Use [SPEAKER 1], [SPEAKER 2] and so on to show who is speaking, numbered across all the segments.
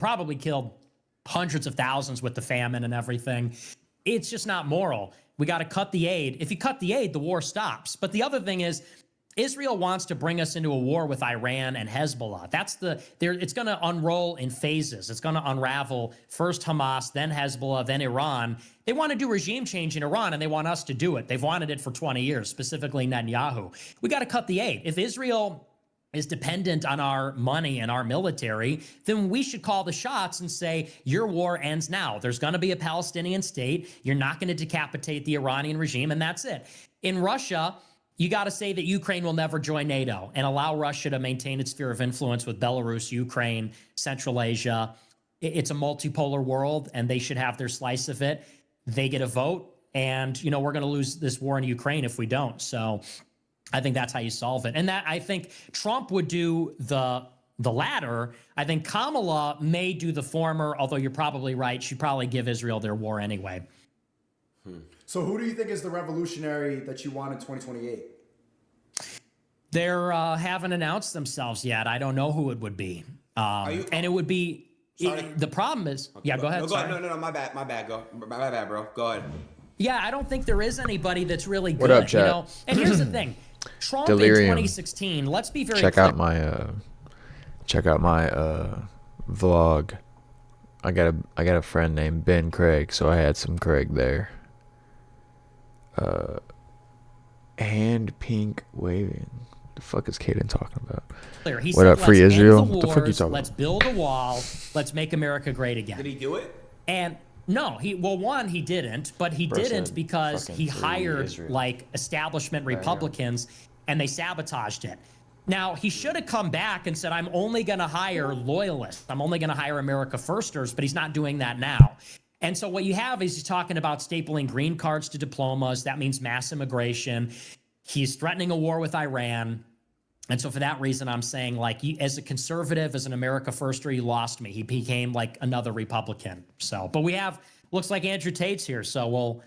[SPEAKER 1] probably killed hundreds of thousands with the famine and everything. It's just not moral. We got to cut the aid. If you cut the aid, the war stops. But the other thing is, Israel wants to bring us into a war with Iran and Hezbollah. It's going to unroll in phases. It's going to unravel first Hamas, then Hezbollah, then Iran. They want to do regime change in Iran, and they want us to do it. They've wanted it for 20 years, specifically Netanyahu. We got to cut the aid. If Israel is dependent on our money and our military, then we should call the shots and say, your war ends now. There's going to be a Palestinian state. You're not going to decapitate the Iranian regime, and that's it. In Russia, you got to say that Ukraine will never join NATO and allow Russia to maintain its sphere of influence with Belarus, Ukraine, Central Asia. It's a multipolar world, and they should have their slice of it. They get a vote, and, you know, we're going to lose this war in Ukraine if we don't. So I think that's how you solve it. And that, I think Trump would do the latter. I think Kamala may do the former, although you're probably right. She'd probably give Israel their war anyway.
[SPEAKER 2] So who do you think is the revolutionary that you want in 2028?
[SPEAKER 1] They haven't announced themselves yet. I don't know who it would be. And it would be, the problem is, yeah, go ahead.
[SPEAKER 3] No, my bad, bro. Go ahead.
[SPEAKER 1] Yeah, I don't think there is anybody that's really good.
[SPEAKER 4] What up, chat?
[SPEAKER 1] You know? And here's the thing. Trump
[SPEAKER 4] Delirium.
[SPEAKER 1] in 2016, let's be very
[SPEAKER 4] check
[SPEAKER 1] clear.
[SPEAKER 4] out my vlog. I got a friend named Ben Craig, so I had some Craig there. Hand pink waving. The fuck is Caden talking about?
[SPEAKER 1] He
[SPEAKER 4] What
[SPEAKER 1] said,
[SPEAKER 4] up, Free
[SPEAKER 1] let's end
[SPEAKER 4] Israel?
[SPEAKER 1] the
[SPEAKER 4] What the fuck you
[SPEAKER 1] wars,
[SPEAKER 4] talking
[SPEAKER 1] let's
[SPEAKER 4] about?
[SPEAKER 1] build a wall. Let's make America great again.
[SPEAKER 3] Did he do it?
[SPEAKER 1] And no, he didn't, but he didn't because he hired like establishment Republicans and they sabotaged it. Now, he should have come back and said, I'm only going to hire loyalists. I'm only going to hire America Firsters, but he's not doing that now. And so what you have is he's talking about stapling green cards to diplomas. That means mass immigration. He's threatening a war with Iran. And so for that reason, I'm saying, like, as a conservative, as an America Firster, he lost me. He became like another Republican. So, but we have, looks like Andrew Tate's here. So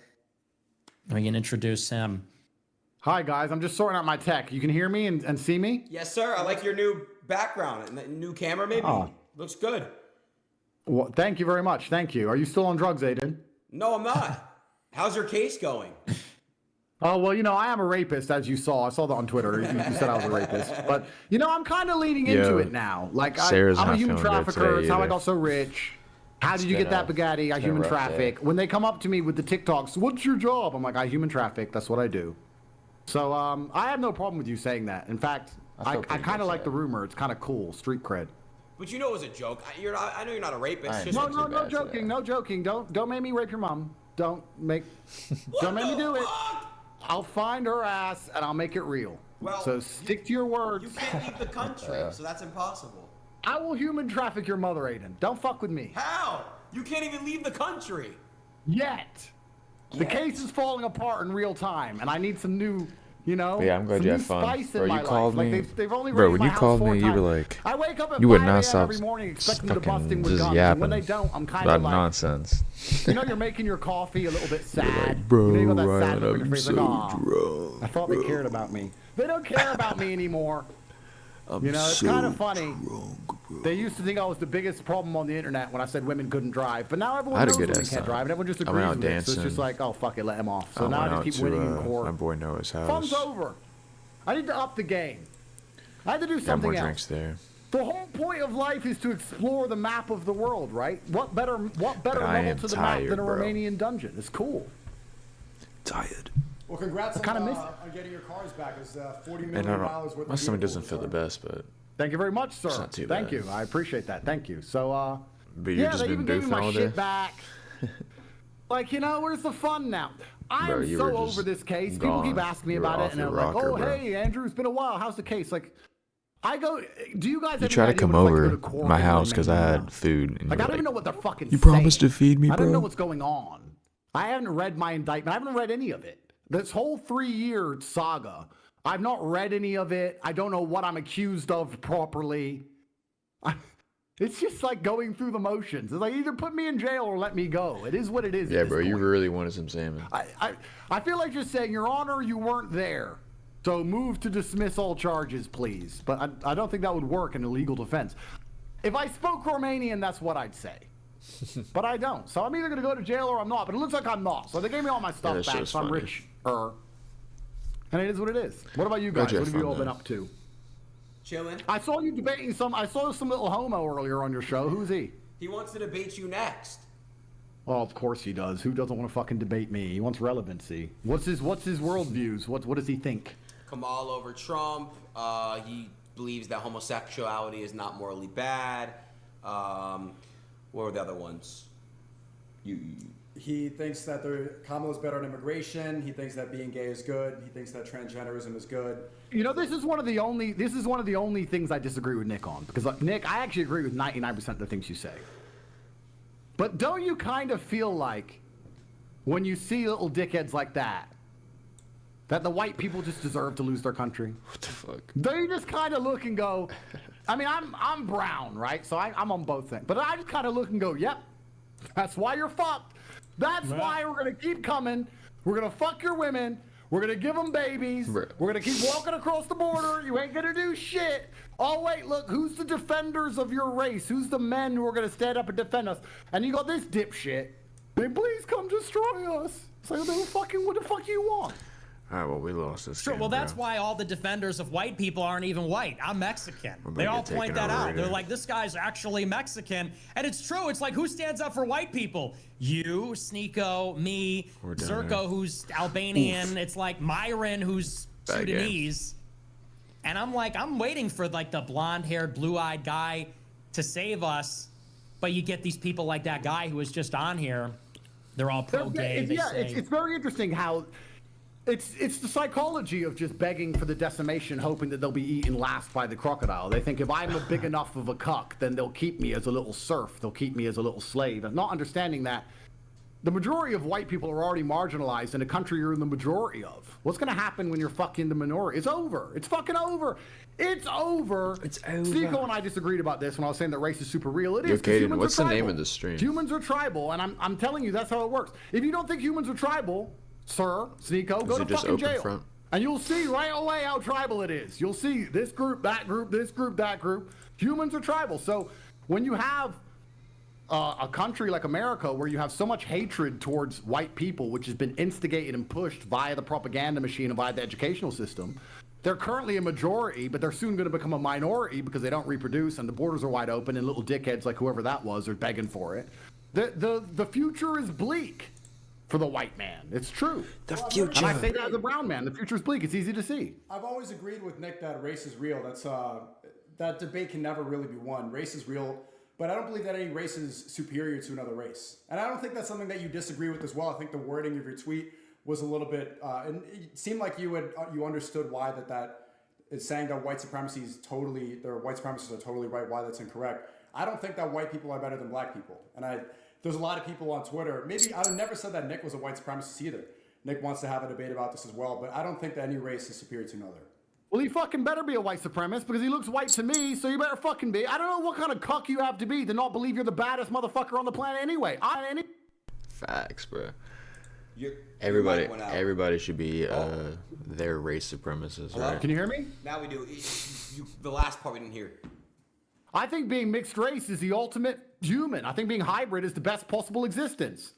[SPEAKER 1] we can introduce him.
[SPEAKER 5] Hi, guys. I'm just sorting out my tech. You can hear me and see me?
[SPEAKER 3] Yes, sir. I like your new background and that new camera, maybe.
[SPEAKER 5] Oh.
[SPEAKER 3] Looks good.
[SPEAKER 5] Well, thank you very much. Thank you. Are you still on drugs, Aiden?
[SPEAKER 3] No, I'm not. How's your case going?
[SPEAKER 5] Oh, well, you know, I am a rapist, as you saw. I saw that on Twitter. You said I was a rapist. But, you know, I'm kind of leaning into it now. Like, I'm a human trafficker. It's how I got so rich. How did you get that Bugatti? I human traffic. When they come up to me with the TikToks, what's your job? I'm like, I human traffic. That's what I do. So I have no problem with you saying that. In fact, I kind of like the rumor. It's kind of cool. Street cred.
[SPEAKER 3] But you know it was a joke. I know you're not a rapist.
[SPEAKER 5] No joking. No joking. Don't make me rape your mom. Don't make me do it. I'll find her ass and I'll make it real.
[SPEAKER 3] Well,
[SPEAKER 5] so stick to your words.
[SPEAKER 3] You can't leave the country, so that's impossible.
[SPEAKER 5] I will human traffic your mother, Aiden. Don't fuck with me.
[SPEAKER 3] How? You can't even leave the country.
[SPEAKER 5] Yet. The case is falling apart in real time, and I need some new, you know,
[SPEAKER 4] Yeah, I'm glad you had fun. Bro, you called me.
[SPEAKER 5] Like they've only
[SPEAKER 4] Bro,
[SPEAKER 5] raided
[SPEAKER 4] when
[SPEAKER 5] my
[SPEAKER 4] you
[SPEAKER 5] house
[SPEAKER 4] called
[SPEAKER 5] 4
[SPEAKER 4] me, you were
[SPEAKER 5] times.
[SPEAKER 4] like,
[SPEAKER 5] I wake up at
[SPEAKER 4] you would
[SPEAKER 5] 5
[SPEAKER 4] not
[SPEAKER 5] a.m.
[SPEAKER 4] stop
[SPEAKER 5] every morning expecting them to bust in
[SPEAKER 4] fucking
[SPEAKER 5] with
[SPEAKER 4] just
[SPEAKER 5] guns.
[SPEAKER 4] yapping
[SPEAKER 5] And when they don't, I'm kind
[SPEAKER 4] about
[SPEAKER 5] of like,
[SPEAKER 4] nonsense.
[SPEAKER 5] you know, you're making your coffee a little bit sad.
[SPEAKER 4] Like, bro,
[SPEAKER 5] you know, you got that sad
[SPEAKER 4] Ryan,
[SPEAKER 5] look in your
[SPEAKER 4] I'm
[SPEAKER 5] face,
[SPEAKER 4] so
[SPEAKER 5] like, aw,
[SPEAKER 4] drunk,
[SPEAKER 5] I thought they cared about me. They don't care about me anymore. You know, it's kind of funny. They used to think I was the biggest problem on the internet when I said women couldn't drive, but now everyone knows women can't drive, and everyone just agrees with it. So it's just like, oh, fuck it, let him off. So now I just keep winning in court.
[SPEAKER 4] My boy Noah's house.
[SPEAKER 5] Fun's over. I need to up the game. I had to do
[SPEAKER 4] Got
[SPEAKER 5] something
[SPEAKER 4] more
[SPEAKER 5] else.
[SPEAKER 4] drinks there.
[SPEAKER 5] The whole point of life is to explore the map of the world, right? What better level to the map than a Romanian dungeon? It's cool.
[SPEAKER 4] Tired.
[SPEAKER 2] Well, congrats on getting your cars back. It's $40 million worth of
[SPEAKER 4] my stomach doesn't feel the best, but
[SPEAKER 5] thank you very much, sir.
[SPEAKER 4] It's not too
[SPEAKER 5] Thank
[SPEAKER 4] bad.
[SPEAKER 5] you. I appreciate that. Thank you. So,
[SPEAKER 4] but you've just
[SPEAKER 5] they
[SPEAKER 4] been
[SPEAKER 5] even gave me
[SPEAKER 4] boofing
[SPEAKER 5] my
[SPEAKER 4] all day.
[SPEAKER 5] shit back. Like, you know, where's the fun now? I am
[SPEAKER 4] you
[SPEAKER 5] so
[SPEAKER 4] were just
[SPEAKER 5] over this case. People keep
[SPEAKER 4] gone.
[SPEAKER 5] asking me
[SPEAKER 4] You were
[SPEAKER 5] about it,
[SPEAKER 4] off
[SPEAKER 5] and
[SPEAKER 4] your
[SPEAKER 5] I'm like,
[SPEAKER 4] rocker,
[SPEAKER 5] oh,
[SPEAKER 4] bro.
[SPEAKER 5] hey, Andrew, it's been a while. How's the case? Like, I go, do you guys
[SPEAKER 4] You
[SPEAKER 5] have
[SPEAKER 4] try to
[SPEAKER 5] any idea
[SPEAKER 4] come
[SPEAKER 5] what it's like to
[SPEAKER 4] over
[SPEAKER 5] go to court
[SPEAKER 4] my
[SPEAKER 5] and
[SPEAKER 4] house
[SPEAKER 5] they
[SPEAKER 4] because
[SPEAKER 5] make
[SPEAKER 4] I
[SPEAKER 5] you
[SPEAKER 4] had
[SPEAKER 5] know?
[SPEAKER 4] food. And
[SPEAKER 5] Like,
[SPEAKER 4] you
[SPEAKER 5] I
[SPEAKER 4] were
[SPEAKER 5] don't even know
[SPEAKER 4] like,
[SPEAKER 5] what they're fucking
[SPEAKER 4] you
[SPEAKER 5] saying.
[SPEAKER 4] promised to feed me,
[SPEAKER 5] I don't
[SPEAKER 4] bro.
[SPEAKER 5] know what's going on. I haven't read my indictment. I haven't read any of it. This whole 3-year saga, I've not read any of it. I don't know what I'm accused of properly. It's just like going through the motions. It's like either put me in jail or let me go. It is what it is.
[SPEAKER 4] Yeah,
[SPEAKER 5] at this
[SPEAKER 4] bro, you
[SPEAKER 5] point.
[SPEAKER 4] really wanted some salmon.
[SPEAKER 5] I feel like just saying, Your Honor, you weren't there. So move to dismiss all charges, please. But I don't think that would work in a legal defense. If I spoke Romanian, that's what I'd say. But I don't. So I'm either going to go to jail or I'm not. But it looks like I'm not. So they gave me all my stuff back, so I'm rich. And it is what it is. What about you guys? What have you all been up to?
[SPEAKER 3] Chilling.
[SPEAKER 5] I saw you debating I saw some little homo earlier on your show. Who's he?
[SPEAKER 3] He wants to debate you next.
[SPEAKER 5] Well, of course he does. Who doesn't want to fucking debate me? He wants relevancy. What's his worldviews? What does he think?
[SPEAKER 3] Kamal over Trump. He believes that homosexuality is not morally bad. What were the other ones?
[SPEAKER 2] He thinks that Kamala's better on immigration. He thinks that being gay is good. He thinks that transgenderism is good.
[SPEAKER 5] You know, this is one of the only things I disagree with Nick on, because Nick, I actually agree with 99% of the things you say. But don't you kind of feel like when you see little dickheads like that the white people just deserve to lose their country?
[SPEAKER 4] What the fuck?
[SPEAKER 5] Don't you just kind of look and go, I mean, I'm brown, right? So I'm on both things. But I just kind of look and go, yep, that's why you're fucked. That's why we're going to keep coming. We're going to fuck your women. We're going to give them babies. We're going to keep walking across the border. You ain't going to do shit. Oh, wait, look, who's the defenders of your race? Who's the men who are going to stand up and defend us? And you got this dipshit. Then please come destroy us. So what the fuck you want?
[SPEAKER 4] All right, well, we lost this game,
[SPEAKER 1] well, that's why all the defenders of white people aren't even white. I'm Mexican. They all point that out. They're like, this guy's actually Mexican. And it's true. It's like, who stands up for white people? You, Sneeko, me, Zerko, who's Albanian. Oof. It's like Myron, who's Sudanese. And I'm like, I'm waiting for like the blonde-haired, blue-eyed guy to save us. But you get these people like that guy who was just on here. They're all pro-gay.
[SPEAKER 5] It's very interesting how... It's the psychology of just begging for the decimation, hoping that they'll be eaten last by the crocodile. They think if I'm a big enough of a cuck, then they'll keep me as a little serf. They'll keep me as a little slave. And not understanding that the majority of white people are already marginalized in a country you're in the majority of. What's going to happen when you're fucking the minority? It's over. It's fucking over. It's over.
[SPEAKER 4] It's over.
[SPEAKER 5] Sneeko and I disagreed about this when I was saying that race is super real. It is.
[SPEAKER 4] Kaden, what's the name of the stream?
[SPEAKER 5] Humans are tribal, and I'm telling you that's how it works. If you don't think humans are tribal, sir, Sneeko, go to fucking jail. Front? And you'll see right away how tribal it is. You'll see this group, that group, this group, that group. Humans are tribal. So when you have a country like America where you have so much hatred towards white people, which has been instigated and pushed via the propaganda machine and via the educational system, they're currently a majority, but they're soon going to become a minority because they don't reproduce and the borders are wide open and little dickheads like whoever that was are begging for it. The future is bleak. For the white man. It's true.
[SPEAKER 4] The future.
[SPEAKER 5] And I say that as a brown man. The future is bleak. It's easy to see.
[SPEAKER 2] I've always agreed with Nick that race is real. That debate can never really be won. Race is real, but I don't believe that any race is superior to another race. And I don't think that's something that you disagree with as well. I think the wording of your tweet was a little bit, and it seemed like you understood why that it's saying that white supremacists are totally right, why that's incorrect. I don't think that white people are better than black people. And there's a lot of people on Twitter. Maybe I've never said that Nick was a white supremacist either. Nick wants to have a debate about this as well, but I don't think that any race is superior to another.
[SPEAKER 5] Well, he fucking better be a white supremacist because he looks white to me, so you better fucking be. I don't know what kind of cuck you have to be to not believe you're the baddest motherfucker on the planet anyway.
[SPEAKER 4] Facts, bro. Everybody should be their race supremacists, right?
[SPEAKER 5] Can you hear me?
[SPEAKER 3] Now we do. The last part we didn't hear.
[SPEAKER 5] I think being mixed race is the ultimate human. I think being hybrid is the best possible existence.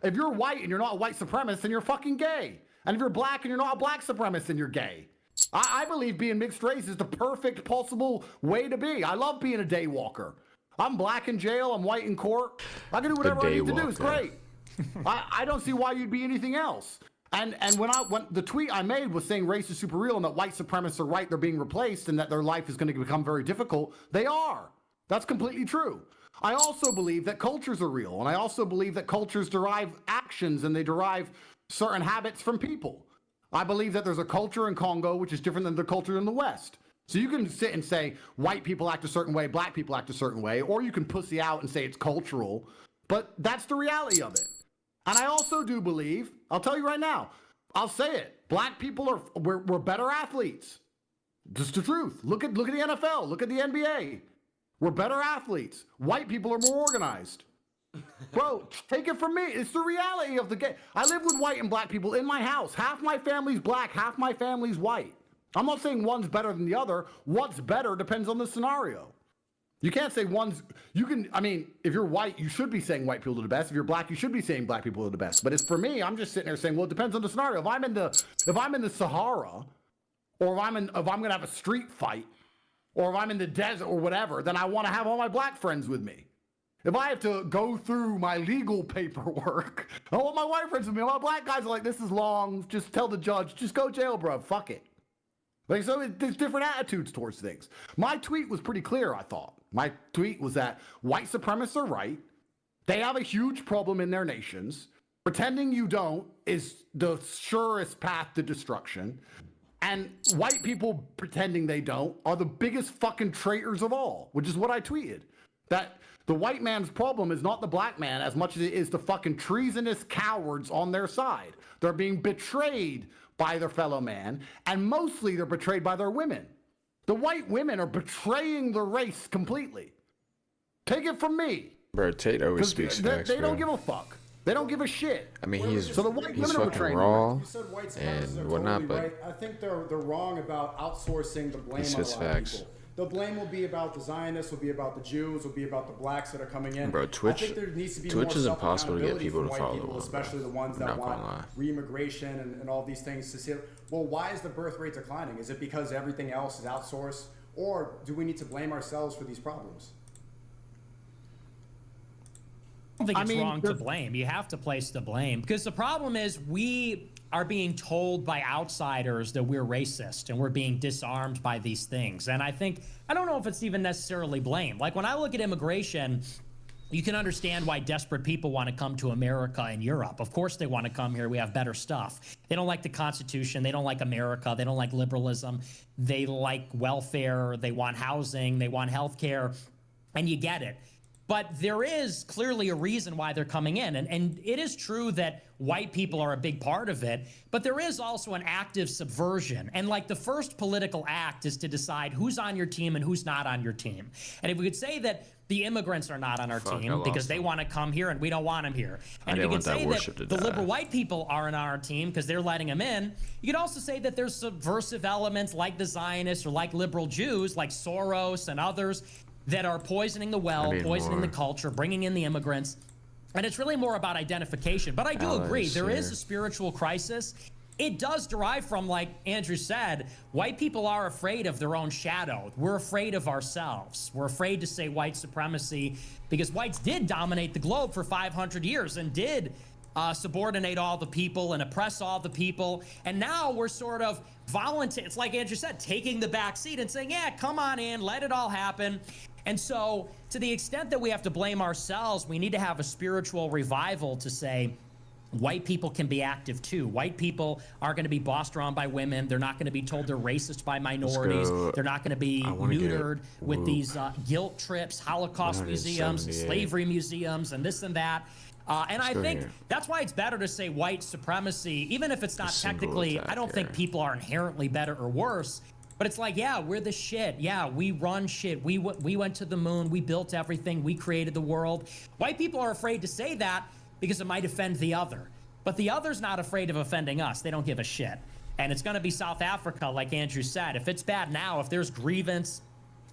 [SPEAKER 5] If you're white and you're not a white supremacist, then you're fucking gay. And if you're black and you're not a black supremacist, then you're gay. I believe being mixed race is the perfect possible way to be. I love being a day walker. I'm black in jail. I'm white in court. I can do whatever I need to do. It's great. I don't see why you'd be anything else. And when the tweet I made was saying race is super real and that white supremacists are right, they're being replaced and that their life is going to become very difficult, they are. That's completely true. I also believe that cultures are real, and I also believe that cultures derive actions and they derive certain habits from people. I believe that there's a culture in Congo which is different than the culture in the West. So you can sit and say white people act a certain way, black people act a certain way, or you can pussy out and say it's cultural, but that's the reality of it. And I also do believe, I'll tell you right now, I'll say it, black people we're better athletes. Just the truth. Look at the NFL, look at the NBA. We're better athletes. White people are more organized. Bro, take it from me. It's the reality of the game. I live with white and black people in my house. Half my family's black, half my family's white. I'm not saying one's better than the other. What's better depends on the scenario. You can't say one's. You can. I mean, if you're white, you should be saying white people are the best. If you're black, you should be saying black people are the best. But it's for me. I'm just sitting there saying, well, it depends on the scenario. If I'm in the Sahara, or if I'm gonna have a street fight, or if I'm in the desert or whatever, then I want to have all my black friends with me. If I have to go through my legal paperwork, I want my white friends with me. My black guys are like, this is long. Just tell the judge, just go jail, bro. Fuck it. Like, so there's different attitudes towards things. My tweet was pretty clear, I thought. My tweet was that white supremacists are right. They have a huge problem in their nations. Pretending you don't is the surest path to destruction. And white people pretending they don't are the biggest fucking traitors of all, which is what I tweeted. That the white man's problem is not the black man as much as it is the fucking treasonous cowards on their side. They're being betrayed by their fellow man, and mostly they're betrayed by their women. The white women are betraying the race completely. Take it from me.
[SPEAKER 4] Bro, Tate always speaks facts,
[SPEAKER 5] They don't give a fuck. They don't give a shit.
[SPEAKER 4] I mean, he's
[SPEAKER 5] women are
[SPEAKER 4] fucking raw
[SPEAKER 2] You said white supremacists
[SPEAKER 4] and
[SPEAKER 2] are
[SPEAKER 4] whatnot,
[SPEAKER 2] totally
[SPEAKER 4] but
[SPEAKER 2] right. I think they're wrong about outsourcing the blame
[SPEAKER 4] He
[SPEAKER 2] on a
[SPEAKER 4] says
[SPEAKER 2] lot
[SPEAKER 4] facts.
[SPEAKER 2] of people. The blame will be about the Zionists, will be about the Jews, will be about the blacks that are coming in.
[SPEAKER 4] Bro, Twitch-
[SPEAKER 2] I think there needs to be
[SPEAKER 4] Twitch
[SPEAKER 2] more
[SPEAKER 4] is impossible to get
[SPEAKER 2] self-accountability
[SPEAKER 4] people
[SPEAKER 2] for
[SPEAKER 4] to
[SPEAKER 2] white
[SPEAKER 4] follow
[SPEAKER 2] people,
[SPEAKER 4] him,
[SPEAKER 2] especially
[SPEAKER 4] bro.
[SPEAKER 2] the ones
[SPEAKER 4] I'm
[SPEAKER 2] that
[SPEAKER 4] not gonna
[SPEAKER 2] want
[SPEAKER 4] lie.
[SPEAKER 2] re-immigration and all these things to see. Well, why is the birth rate declining? Is it because everything else is outsourced, or do we need to blame ourselves for these problems?
[SPEAKER 1] I don't think it's wrong to blame. You have to place the blame because the problem is we are being told by outsiders that we're racist and we're being disarmed by these things. And I don't know if it's even necessarily blame. Like when I look at immigration, you can understand why desperate people want to come to America and Europe. Of course they want to come here. We have better stuff. They don't like the Constitution. They don't like America. They don't like liberalism. They like welfare. They want housing. They want health care. And you get it. But there is clearly a reason why they're coming in. And it is true that white people are a big part of it, but there is also an active subversion. And like the first political act is to decide who's on your team and who's not on your team. And if we could say that the immigrants are not on our team because they want to come here and we don't want them here. And if we could say that the liberal white people aren't on our team because they're letting them in, you could also say that there's subversive elements like the Zionists or like liberal Jews, like Soros and others, that are poisoning the well, poisoning the culture, bringing in the immigrants. And it's really more about identification. But I do agree, there is a spiritual crisis. It does derive from, like Andrew said, white people are afraid of their own shadow. We're afraid of ourselves. We're afraid to say white supremacy because whites did dominate the globe for 500 years and did subordinate all the people and oppress all the people. And now we're sort of volunteer. It's like Andrew said, taking the back seat and saying, yeah, come on in, let it all happen. And so to the extent that we have to blame ourselves, we need to have a spiritual revival to say, white people can be active too. White people are going to be bossed around by women. They're not going to be told they're racist by minorities. They're not going to be neutered with these guilt trips, Holocaust museums, slavery museums, and this and that. And I think that's why it's better to say white supremacy, even if it's not technically, I don't think people are inherently better or worse. But it's like, yeah, we're the shit. Yeah, we run shit. We went to the moon. We built everything. We created the world. White people are afraid to say that because it might offend the other. But the other's not afraid of offending us. They don't give a shit. And it's going to be South Africa, like Andrew said. If it's bad now, if there's grievance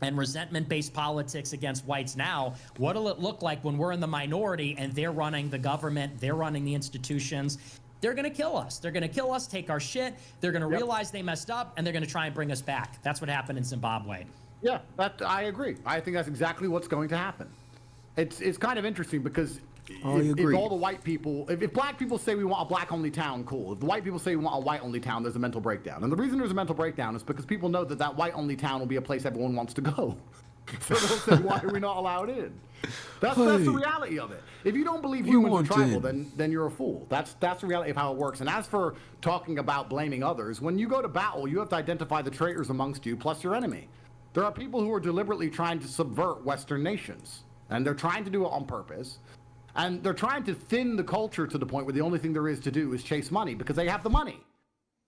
[SPEAKER 1] and resentment-based politics against whites now, what'll it look like when we're in the minority and they're running the government, they're running the institutions? They're going to kill us. They're going to kill us, take our shit. They're going to realize they messed up, and they're going to try and bring us back. That's what happened in Zimbabwe.
[SPEAKER 5] Yeah, I agree. I think that's exactly what's going to happen. It's kind of interesting because if all the white people, if black people say we want a black-only town, cool. If the white people say we want a white-only town, there's a mental breakdown. And the reason there's a mental breakdown is because people know that that white-only town will be a place everyone wants to go. So they'll say, why are we not allowed in? That's the reality of it. If you don't believe humans are tribal, then you're a fool. That's the reality of how it works. And as for talking about blaming others, when you go to battle, you have to identify the traitors amongst you plus your enemy. There are people who are deliberately trying to subvert Western nations, and they're trying to do it on purpose. And they're trying to thin the culture to the point where the only thing there is to do is chase money because they have the money.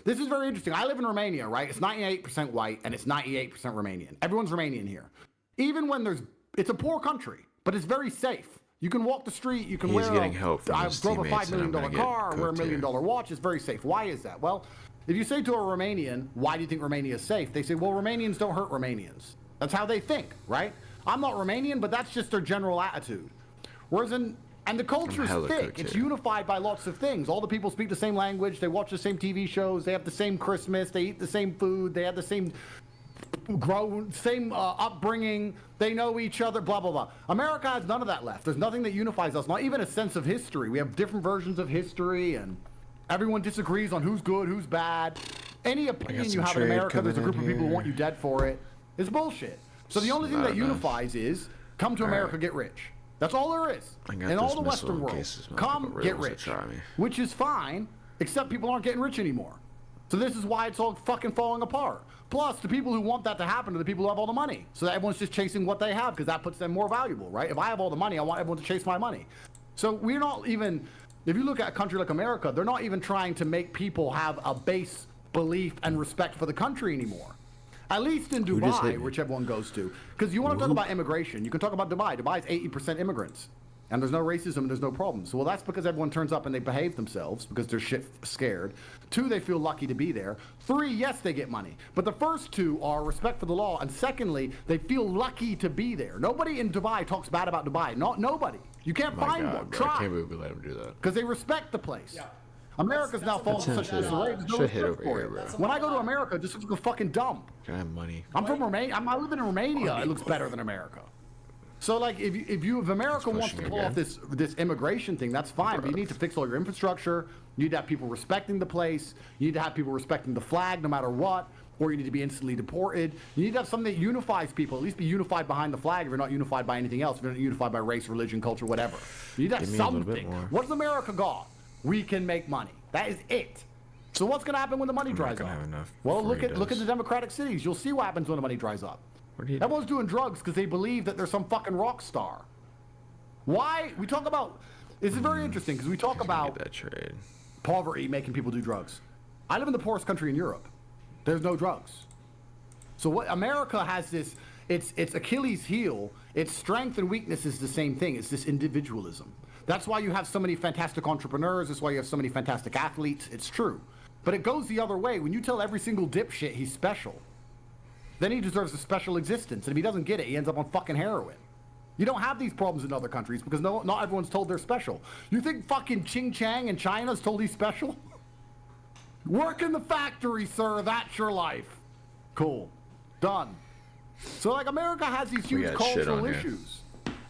[SPEAKER 5] This is very interesting. I live in Romania, right? It's 98% white and it's 98% Romanian. Everyone's Romanian here. Even when it's a poor country, but it's very safe. You can walk the street, you can wear
[SPEAKER 4] getting help from
[SPEAKER 5] I
[SPEAKER 4] his
[SPEAKER 5] drove a $5
[SPEAKER 4] teammates, and I'm
[SPEAKER 5] million
[SPEAKER 4] gonna
[SPEAKER 5] car,
[SPEAKER 4] get
[SPEAKER 5] wear a $1
[SPEAKER 4] cooked
[SPEAKER 5] million
[SPEAKER 4] here.
[SPEAKER 5] watch, it's very safe. Why is that? Well, if you say to a Romanian, why do you think Romania is safe? They say, well, Romanians don't hurt Romanians. That's how they think, right? I'm not Romanian, but that's just their general attitude. Whereas and the culture's
[SPEAKER 4] hella
[SPEAKER 5] thick.
[SPEAKER 4] cooked
[SPEAKER 5] It's
[SPEAKER 4] here.
[SPEAKER 5] unified by lots of things. All the people speak the same language. They watch the same TV shows. They have the same Christmas. They eat the same food. They have the same upbringing. They know each other. Blah blah blah. America has none of that left. There's nothing that unifies us. Not even a sense of history. We have different versions of history, and everyone disagrees on who's good, who's bad. Any opinion you
[SPEAKER 4] some
[SPEAKER 5] have in
[SPEAKER 4] trade
[SPEAKER 5] America, there's a
[SPEAKER 4] coming
[SPEAKER 5] group
[SPEAKER 4] in
[SPEAKER 5] of people who
[SPEAKER 4] here.
[SPEAKER 5] want you dead for it. It's bullshit. So the only thing
[SPEAKER 4] Not
[SPEAKER 5] that
[SPEAKER 4] enough.
[SPEAKER 5] unifies is come to America, get rich. That's all there is.
[SPEAKER 4] I got
[SPEAKER 5] In all
[SPEAKER 4] this
[SPEAKER 5] the
[SPEAKER 4] missile
[SPEAKER 5] Western
[SPEAKER 4] in
[SPEAKER 5] world,
[SPEAKER 4] case this motherfucker
[SPEAKER 5] come
[SPEAKER 4] really
[SPEAKER 5] get
[SPEAKER 4] wants to
[SPEAKER 5] rich,
[SPEAKER 4] try me.
[SPEAKER 5] which is fine, except people aren't getting rich anymore. So this is why it's all fucking falling apart. Plus, the people who want that to happen are the people who have all the money. So that everyone's just chasing what they have because that puts them more valuable, right? If I have all the money, I want everyone to chase my money. So we're not even, if you look at a country like America, they're not even trying to make people have a base belief and respect for the country anymore. At least in
[SPEAKER 4] just hit
[SPEAKER 5] Dubai,
[SPEAKER 4] me?
[SPEAKER 5] which everyone goes to. Because you want to talk about immigration, you can talk about Dubai. Dubai is 80% immigrants. And there's no racism and there's no problems. Well, that's because everyone turns up and they behave themselves because they're shit scared. 2, they feel lucky to be there. 3, yes, they get money. But the first 2 are respect for the law. And secondly, they feel lucky to be there. Nobody in Dubai talks bad about Dubai. Nobody. You can't
[SPEAKER 4] My
[SPEAKER 5] find
[SPEAKER 4] God,
[SPEAKER 5] one.
[SPEAKER 4] bro, I
[SPEAKER 5] Try.
[SPEAKER 4] can't believe we let him do that.
[SPEAKER 5] Because they respect the place. America's now falling into such
[SPEAKER 4] Attention.
[SPEAKER 5] disarray. There's no
[SPEAKER 4] Should hit
[SPEAKER 5] respect
[SPEAKER 4] over
[SPEAKER 5] for
[SPEAKER 4] here,
[SPEAKER 5] it.
[SPEAKER 4] bro.
[SPEAKER 5] When I go to America, it just looks like a fucking dump.
[SPEAKER 4] Can I have money?
[SPEAKER 5] I'm from Romania. I live in Romania. It looks better than America. So, like, if America wants to
[SPEAKER 4] pushing
[SPEAKER 5] pull
[SPEAKER 4] again.
[SPEAKER 5] off this immigration thing, that's fine. But you need to fix all your infrastructure. You need to have people respecting the place. You need to have people respecting the flag, no matter what. Or you need to be instantly deported. You need to have something that unifies people. At least be unified behind the flag. If you're not unified by anything else, if you're not unified by race, religion, culture, whatever. You need to have
[SPEAKER 4] Give me a little bit
[SPEAKER 5] something.
[SPEAKER 4] more.
[SPEAKER 5] What does America got? We can make money. That is it. So what's going to happen when the money
[SPEAKER 4] not
[SPEAKER 5] dries
[SPEAKER 4] gonna
[SPEAKER 5] up?
[SPEAKER 4] have enough
[SPEAKER 5] Well,
[SPEAKER 4] before
[SPEAKER 5] look
[SPEAKER 4] he
[SPEAKER 5] at
[SPEAKER 4] does.
[SPEAKER 5] the democratic cities. You'll see what happens when the money dries up.
[SPEAKER 4] What do you
[SPEAKER 5] Everyone's doing drugs because they believe that they're some fucking rock star. Why? We talk about. This is very interesting because we talk
[SPEAKER 4] get
[SPEAKER 5] about
[SPEAKER 4] that trade?
[SPEAKER 5] poverty making people do drugs. I live in the poorest country in Europe. There's no drugs. So what America has this. It's Achilles' heel. Its strength and weakness is the same thing. It's this individualism. That's why you have so many fantastic entrepreneurs. That's why you have so many fantastic athletes. It's true. But it goes the other way. When you tell every single dipshit he's special, then he deserves a special existence. And if he doesn't get it, he ends up on fucking heroin. You don't have these problems in other countries because not everyone's told they're special. You think fucking Ching Chang in China's told he's special? Work in the factory, sir. That's your life. Cool. Done. So, like, America has these huge
[SPEAKER 4] got shit
[SPEAKER 5] cultural
[SPEAKER 4] on here.
[SPEAKER 5] issues.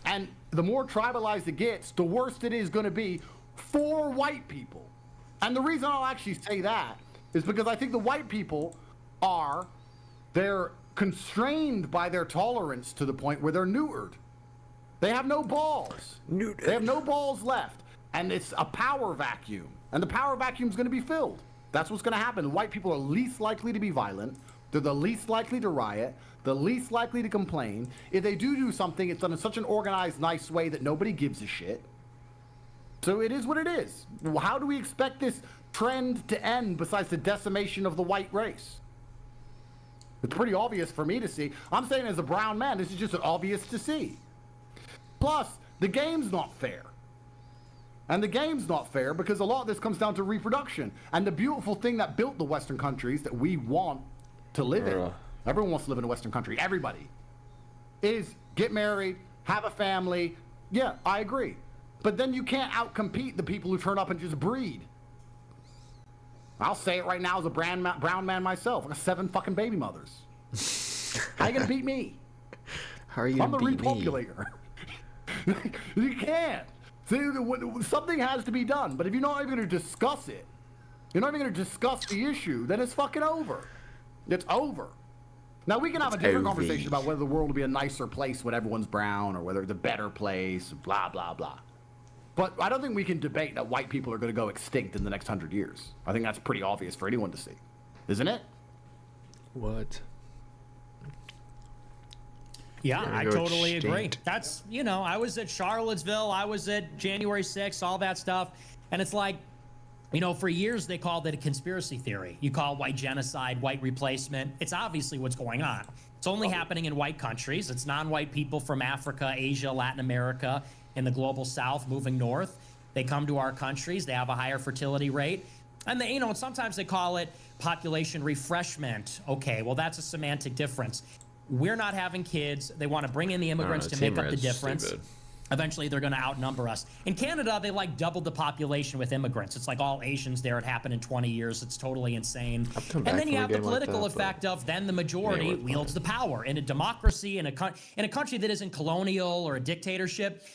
[SPEAKER 5] And the more tribalized it gets, the worse it is going to be for white people. And the reason I'll actually say that is because I think the white people they're constrained by their tolerance to the point where they're neutered. They have no balls. They have no balls left. And it's a power vacuum. And the power vacuum is going to be filled. That's what's going to happen. White people are least likely to be violent. They're the least likely to riot, the least likely to complain. If they do something, it's done in such an organized, nice way that nobody gives a shit. So it is what it is. How do we expect this trend to end besides the decimation of the white race? It's pretty obvious for me to see. I'm saying as a brown man, this is just obvious to see. Plus, the game's not fair. And the game's not fair because a lot of this comes down to reproduction. And the beautiful thing that built the Western countries that we want to live in, everyone wants to live in a Western country, everybody, is get married, have a family. Yeah, I agree. But then you can't outcompete the people who turn up and just breed. I'll say it right now as a brown man myself. I got 7 fucking baby mothers. How you gonna beat me?
[SPEAKER 4] How are you
[SPEAKER 5] I'm the
[SPEAKER 4] gonna beat me?
[SPEAKER 5] repopulator. You can't. See, something has to be done. But if you're not even going to discuss it, you're not even going to discuss the issue, then it's fucking over. It's over. Now, we can have a different
[SPEAKER 4] over.
[SPEAKER 5] conversation about whether the world will be a nicer place when everyone's brown or whether it's a better place, blah, blah, blah. But I don't think we can debate that white people are going to go extinct in the next 100 years. I think that's pretty obvious for anyone to see. Isn't it?
[SPEAKER 4] What?
[SPEAKER 1] Yeah,
[SPEAKER 4] Gonna
[SPEAKER 1] I
[SPEAKER 4] go
[SPEAKER 1] totally agree.
[SPEAKER 4] extinct.
[SPEAKER 1] That's, I was at Charlottesville, I was at January 6th, all that stuff. And it's like, for years they called it a conspiracy theory. You call white genocide, white replacement. It's obviously what's going on. It's only happening in white countries. It's non-white people from Africa, Asia, Latin America, in the global south moving north. They come to our countries. They have a higher fertility rate. And they, sometimes they call it population refreshment. Okay, well, that's a semantic difference. we're not having kids. They want to bring in the immigrants to make up the difference.
[SPEAKER 4] Stupid.
[SPEAKER 1] Eventually, they're going to outnumber us. In Canada, they like doubled the population with immigrants. It's like all Asians there. It happened in 20 years. It's totally insane. And then you have the political effect of then the majority wields the power. In a democracy, in a country that isn't colonial or a dictatorship,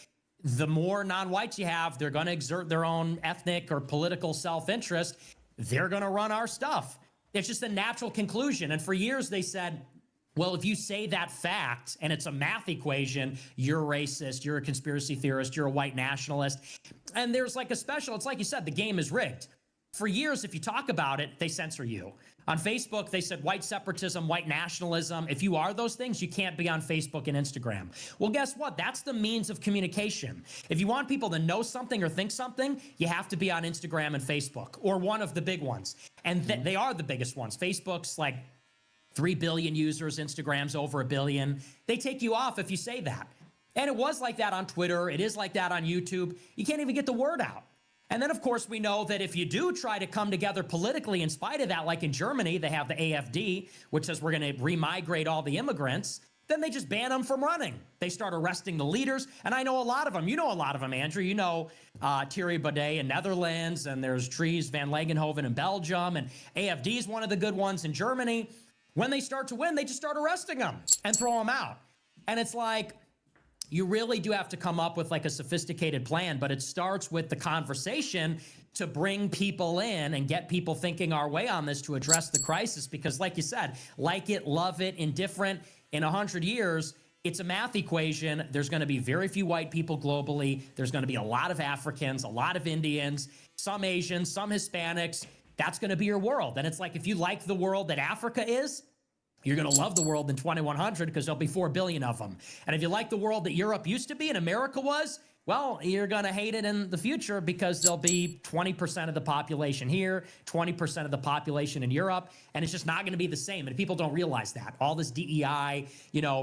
[SPEAKER 1] the more non-whites you have, they're going to exert their own ethnic or political self-interest. They're going to run our stuff. It's just a natural conclusion. And for years, they said, well, if you say that fact and it's a math equation, you're racist, you're a conspiracy theorist, you're a white nationalist. And there's like a special, it's like you said, the game is rigged. For years, if you talk about it, they censor you. On Facebook, they said white separatism, white nationalism. If you are those things, you can't be on Facebook and Instagram. Well, guess what? That's the means of communication. If you want people to know something or think something, you have to be on Instagram and Facebook, or one of the big ones. And they are the biggest ones. Facebook's like 3 billion users, Instagram's over 1 billion. They take you off if you say that. And it was like that on Twitter. It is like that on YouTube. You can't even get the word out. And then, of course, we know that if you do try to come together politically in spite of that, like in Germany, they have the AfD, which says we're going to remigrate all the immigrants, then they just ban them from running. They start arresting the leaders. And I know a lot of them. You know a lot of them, Andrew. You know Thierry Baudet in Netherlands, and there's Dries van Langenhoven in Belgium, and AfD is one of the good ones in Germany. When they start to win, they just start arresting them and throw them out. And it's like, you really do have to come up with like a sophisticated plan, but it starts with the conversation to bring people in and get people thinking our way on this to address the crisis. Because like you said, like it, love it, indifferent, in 100 years, it's a math equation. There's going to be very few white people globally. There's going to be a lot of Africans, a lot of Indians, some Asians, some Hispanics. That's going to be your world. And it's like, if you like the world that Africa is, you're going to love the world in 2100 because there'll be 4 billion of them. And if you like the world that Europe used to be and America was, well, you're going to hate it in the future because there'll be 20% of the population here, 20% of the population in Europe, and it's just not going to be the same. And people don't realize that. All this DEI,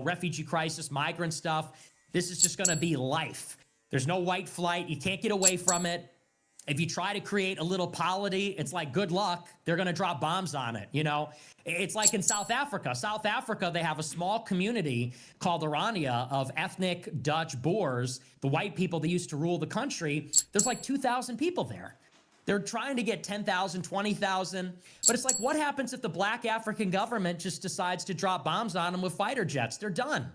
[SPEAKER 1] refugee crisis, migrant stuff, this is just going to be life. There's no white flight. You can't get away from it. If you try to create a little polity, it's like, good luck. They're going to drop bombs on it. It's like in South Africa. South Africa, they have a small community called Orania of ethnic Dutch Boers, the white people that used to rule the country. There's like 2,000 people there. They're trying to get 10,000, 20,000. But it's like, what happens if the black African government just decides to drop bombs on them with fighter jets? They're done.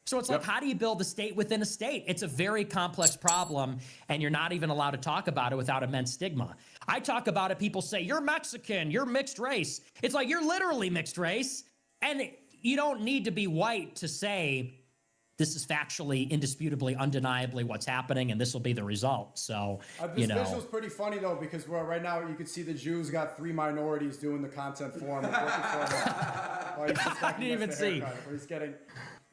[SPEAKER 1] So it's like, how do you build a state within a state? It's a very complex problem, and you're not even allowed to talk about it without immense stigma. I talk about it, people say, you're Mexican, you're mixed race. It's like, you're literally mixed race, and you don't need to be white to say, this is factually, indisputably, undeniably what's happening, and this will be the result. So,
[SPEAKER 2] This visual's pretty funny, though, because right now you can see the Jews got 3 minorities doing the content for him.
[SPEAKER 1] I didn't even see.
[SPEAKER 2] He's getting...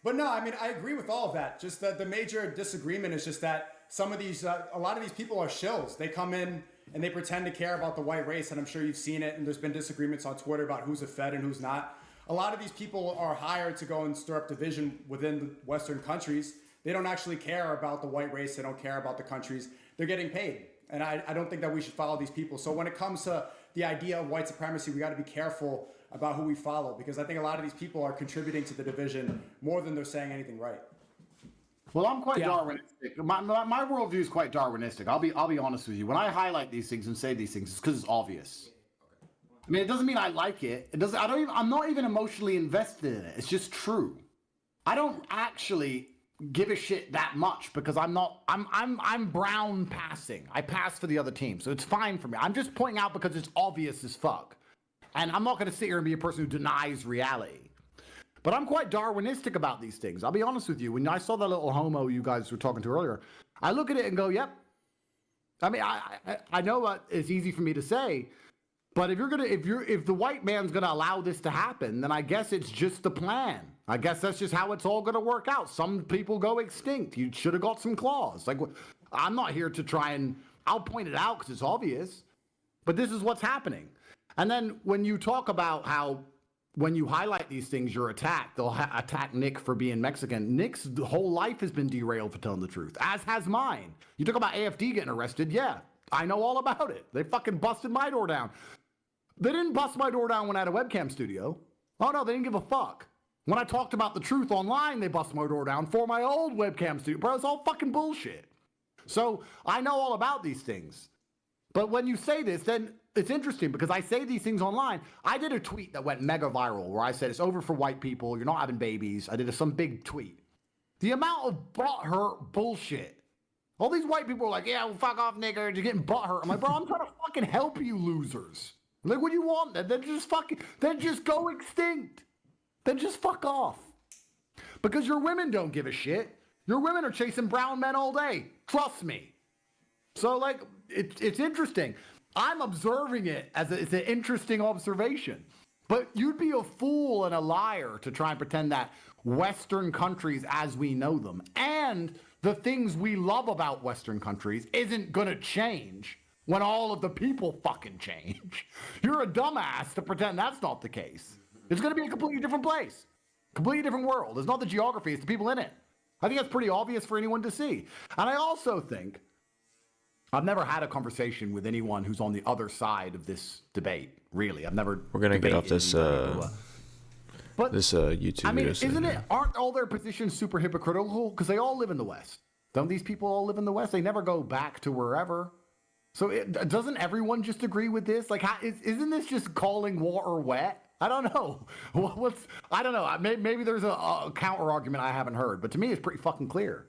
[SPEAKER 2] But no, I mean, I agree with all of that. Just that the major disagreement is just that some of these, a lot of these people are shills. They come in and they pretend to care about the white race, and I'm sure you've seen it, and there's been disagreements on Twitter about who's a Fed and who's not. A lot of these people are hired to go and stir up division within the Western countries. They don't actually care about the white race. They don't care about the countries. They're getting paid. And I don't think that we should follow these people. So when it comes to the idea of white supremacy, we got to be careful about who we follow, because I think a lot of these people are contributing to the division more than they're saying anything right.
[SPEAKER 5] Well, I'm quite Darwinistic. My worldview is quite Darwinistic. I'll be honest with you. When I highlight these things and say these things, it's because it's obvious. I mean, it doesn't mean I like it. I'm not even emotionally invested in it. It's just true. I don't actually give a shit that much because I'm brown passing. I pass for the other team, so it's fine for me. I'm just pointing out because it's obvious as fuck. And I'm not going to sit here and be a person who denies reality. But I'm quite Darwinistic about these things. I'll be honest with you. When I saw that little homo you guys were talking to earlier, I look at it and go, yep. I mean, I know it's easy for me to say, but if the white man's going to allow this to happen, then I guess it's just the plan. I guess that's just how it's all going to work out. Some people go extinct. You should have got some claws. Like, I'm not here to try and, I'll point it out because it's obvious, but this is what's happening. And then when you talk about how when you highlight these things, you're attacked. They'll attack Nick for being Mexican. Nick's whole life has been derailed for telling the truth, as has mine. You talk about AFD getting arrested. Yeah, I know all about it. They fucking busted my door down. They didn't bust my door down when I had a webcam studio. Oh, no, they didn't give a fuck. When I talked about the truth online, they bust my door down for my old webcam studio. Bro, it's all fucking bullshit. So I know all about these things. But when you say this, then it's interesting because I say these things online. I did a tweet that went mega viral where I said it's over for white people. You're not having babies. I did some big tweet. The amount of butthurt bullshit. All these white people are like, yeah, well, fuck off, nigger. You're getting butthurt. I'm like, bro, I'm trying to fucking help you losers. Like, what do you want? Then just go extinct. Then just fuck off. Because your women don't give a shit. Your women are chasing brown men all day. Trust me. So, like, it's interesting. I'm observing it as it's an interesting observation. But you'd be a fool and a liar to try and pretend that Western countries as we know them and the things we love about Western countries isn't going to change when all of the people fucking change. You're a dumbass to pretend that's not the case. It's going to be a completely different place, completely different world. It's not the geography, it's the people in it. I think that's pretty obvious for anyone to see. And I also think I've never had a conversation with anyone who's on the other side of this debate, really. I've never.
[SPEAKER 4] We're going to get off this YouTube
[SPEAKER 5] I mean,
[SPEAKER 4] video.
[SPEAKER 5] aren't all their positions super hypocritical? Because they all live in the West. Don't these people all live in the West? They never go back to wherever. So doesn't everyone just agree with this? Like, isn't this just calling water wet? I don't know. I don't know. Maybe there's a counter argument I haven't heard, but to me, it's pretty fucking clear.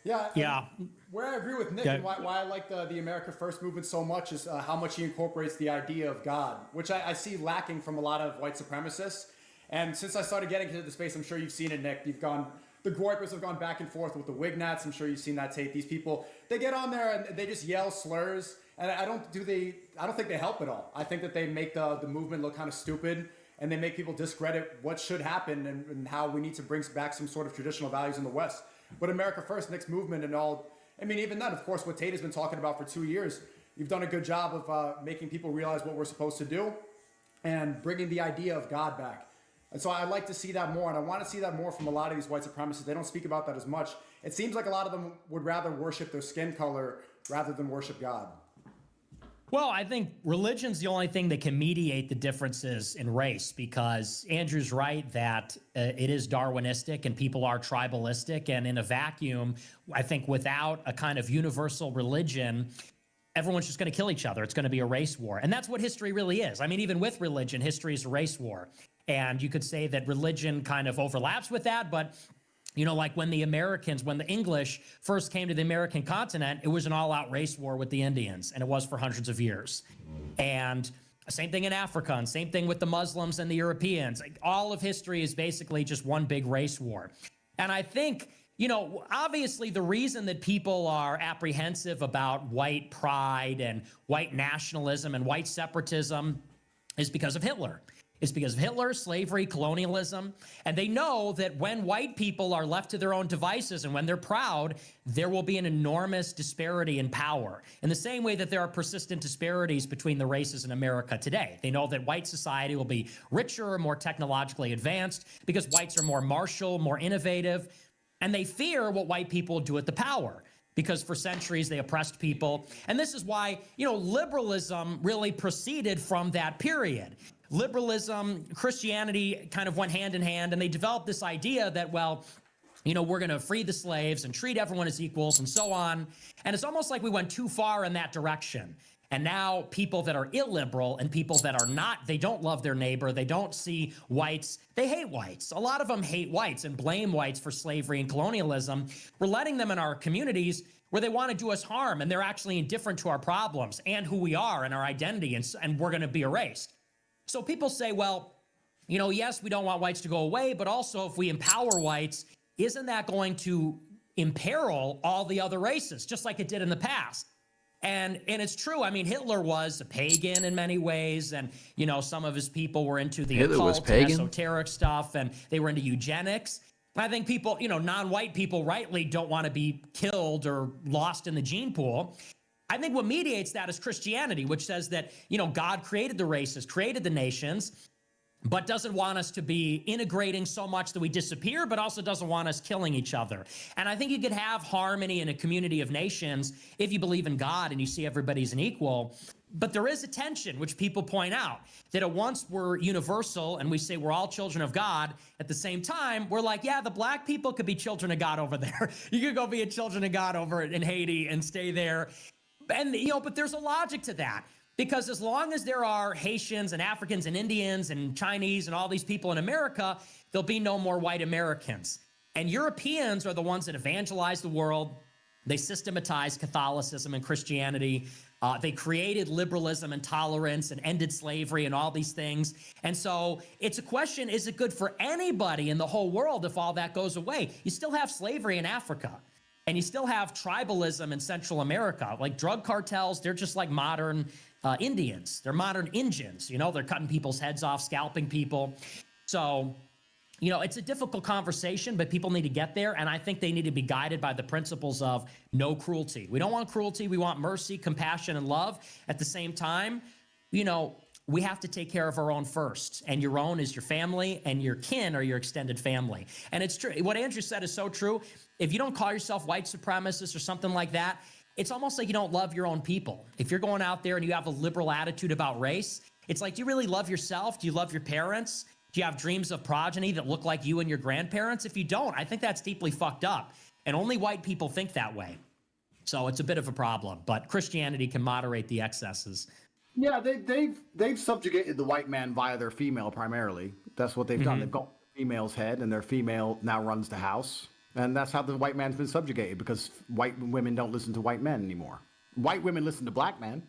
[SPEAKER 2] Yeah. Where I agree with Nick and why I like the America First movement so much is how much he incorporates the idea of God, which I see lacking from a lot of white supremacists. And since I started getting into the space, I'm sure you've seen it, Nick. The Groypers have gone back and forth with the Wignats. I'm sure you've seen that tape. These people, they get on there and they just yell slurs. And I don't think they help at all. I think that they make the movement look kind of stupid, and they make people discredit what should happen and how we need to bring back some sort of traditional values in the West. But America First, Nick's movement and all, I mean, even that, of course, what Tate has been talking about for 2 years, you've done a good job of making people realize what we're supposed to do and bringing the idea of God back. And so I like to see that more, and I want to see that more from a lot of these white supremacists. They don't speak about that as much. It seems like a lot of them would rather worship their skin color rather than worship God.
[SPEAKER 1] Well, I think religion's the only thing that can mediate the differences in race, because Andrew's right that it is Darwinistic and people are tribalistic. And in a vacuum, I think without a kind of universal religion, everyone's just going to kill each other. It's going to be a race war. And that's what history really is. I mean, even with religion, history is a race war. And you could say that religion kind of overlaps with that, but you know, like when the English first came to the American continent, it was an all-out race war with the Indians, and it was for hundreds of years. And same thing in Africa, and same thing with the Muslims and the Europeans. Like, all of history is basically just one big race war. And I think, you know, obviously the reason that people are apprehensive about white pride and white nationalism and white separatism is because of Hitler. It's because of Hitler, slavery, colonialism, and they know that when white people are left to their own devices and when they're proud, there will be an enormous disparity in power. In the same way that there are persistent disparities between the races in America today. They know that white society will be richer, more technologically advanced, because whites are more martial, more innovative, and they fear what white people do at the power, because for centuries they oppressed people. And this is why, you know, liberalism really proceeded from that period. Liberalism, Christianity kind of went hand in hand, and they developed this idea that, well, you know, we're going to free the slaves and treat everyone as equals and so on. And it's almost like we went too far in that direction. And now people that are illiberal and people that are not, they don't love their neighbor, they don't see whites, they hate whites. A lot of them hate whites and blame whites for slavery and colonialism. We're letting them in our communities where they want to do us harm, and they're actually indifferent to our problems and who we are and our identity, and we're going to be erased. So people say, well, you know, yes, we don't want whites to go away, but also if we empower whites, isn't that going to imperil all the other races, just like it did in the past? And it's true. I mean, Hitler was a pagan in many ways, and, you know, some of his people were into the occult and esoteric stuff, and they were into eugenics. I think people, you know, non-white people rightly don't want to be killed or lost in the gene pool. I think what mediates that is Christianity, which says that, you know, God created the races, created the nations, but doesn't want us to be integrating so much that we disappear, but also doesn't want us killing each other. And I think you could have harmony in a community of nations if you believe in God and you see everybody as an equal. But there is a tension, which people point out, that at once we're universal and we say we're all children of God. At the same time, we're like, yeah, the black people could be children of God over there. You could go be a children of God over in Haiti and stay there. And, but there's a logic to that. Because as long as there are Haitians and Africans and Indians and Chinese and all these people in America, there'll be no more white Americans. And Europeans are the ones that evangelize the world. They systematized Catholicism and Christianity. They created liberalism and tolerance and ended slavery and all these things. And so it's a question, is it good for anybody in the whole world if all that goes away? You still have slavery in Africa. And you still have tribalism in Central America. Like drug cartels, they're just like modern Indians. They're modern Indians. They're cutting people's heads off, scalping people. So, it's a difficult conversation, but people need to get there. And I think they need to be guided by the principles of no cruelty. We don't want cruelty. We want mercy, compassion, and love. At the same time, we have to take care of our own first. And your own is your family, and your kin are your extended family. And it's true. What Andrew said is so true. If you don't call yourself white supremacist or something like that, it's almost like you don't love your own people. If you're going out there and you have a liberal attitude about race, it's like, do you really love yourself? Do you love your parents? Do you have dreams of progeny that look like you and your grandparents? If you don't, I think that's deeply fucked up. And only white people think that way. So it's a bit of a problem, but Christianity can moderate the excesses.
[SPEAKER 5] Yeah, they've subjugated the white man via their female primarily. That's what they've done. They've got female's head, and their female now runs the house. And that's how the white man's been subjugated, because white women don't listen to white men anymore. White women listen to black men,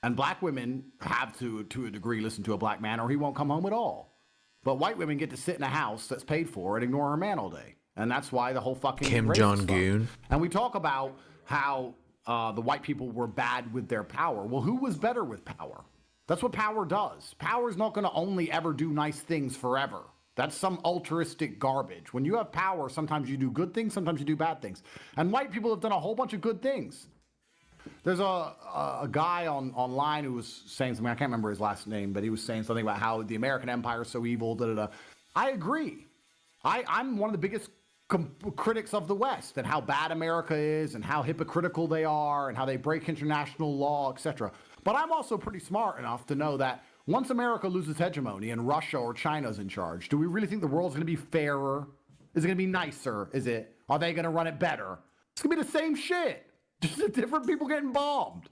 [SPEAKER 5] and black women have to a degree, listen to a black man, or he won't come home at all. But white women get to sit in a house that's paid for and ignore a man all day. And that's why the whole fucking
[SPEAKER 4] Kim Jong-un.
[SPEAKER 5] And we talk about how the white people were bad with their power. Well, who was better with power? That's what power does. Power is not going to only ever do nice things forever. That's some altruistic garbage. When you have power, sometimes you do good things, sometimes you do bad things. And white people have done a whole bunch of good things. There's a guy online who was saying something, I can't remember his last name, but he was saying something about how the American empire is so evil, da-da-da. I agree. I'm one of the biggest critics of the West, and how bad America is, and how hypocritical they are, and how they break international law, etc. But I'm also pretty smart enough to know that once America loses hegemony and Russia or China's in charge, do we really think the world's going to be fairer? Is it going to be nicer? Are they going to run it better? It's going to be the same shit. Just different people getting bombed.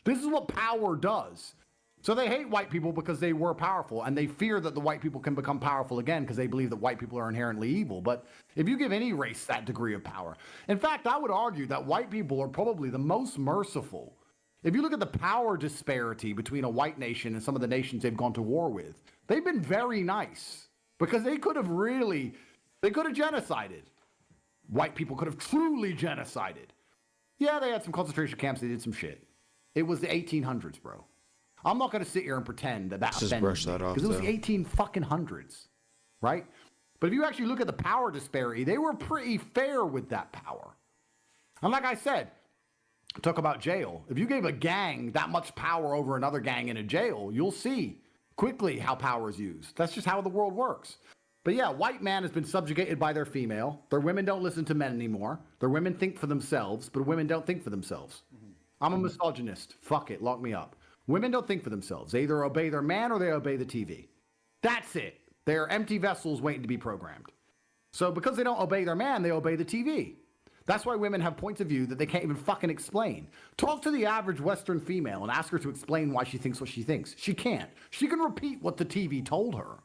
[SPEAKER 5] This is what power does. So they hate white people because they were powerful, and they fear that the white people can become powerful again because they believe that white people are inherently evil. But if you give any race that degree of power, in fact, I would argue that white people are probably the most merciful. If you look at the power disparity between a white nation and some of the nations they've gone to war with, they've been very nice, because they could have genocided. White people could have truly genocided. Yeah, they had some concentration camps, they did some shit. It was the 1800s, bro. I'm not going to sit here and pretend that offended me, because it was the 1800s, right? But if you actually look at the power disparity, they were pretty fair with that power. And like I said, talk about jail. If you gave a gang that much power over another gang in a jail, you'll see quickly how power is used. That's just how the world works. But yeah, white man has been subjugated by their female. Their women don't listen to men anymore. Their women think for themselves, but women don't think for themselves. I'm a misogynist. Fuck it, lock me up. Women don't think for themselves. They either obey their man or they obey the TV. That's it. They're empty vessels waiting to be programmed. So because they don't obey their man, they obey the TV. That's why women have points of view that they can't even fucking explain. Talk to the average Western female and ask her to explain why she thinks what she thinks. She can't. She can repeat what the TV told her,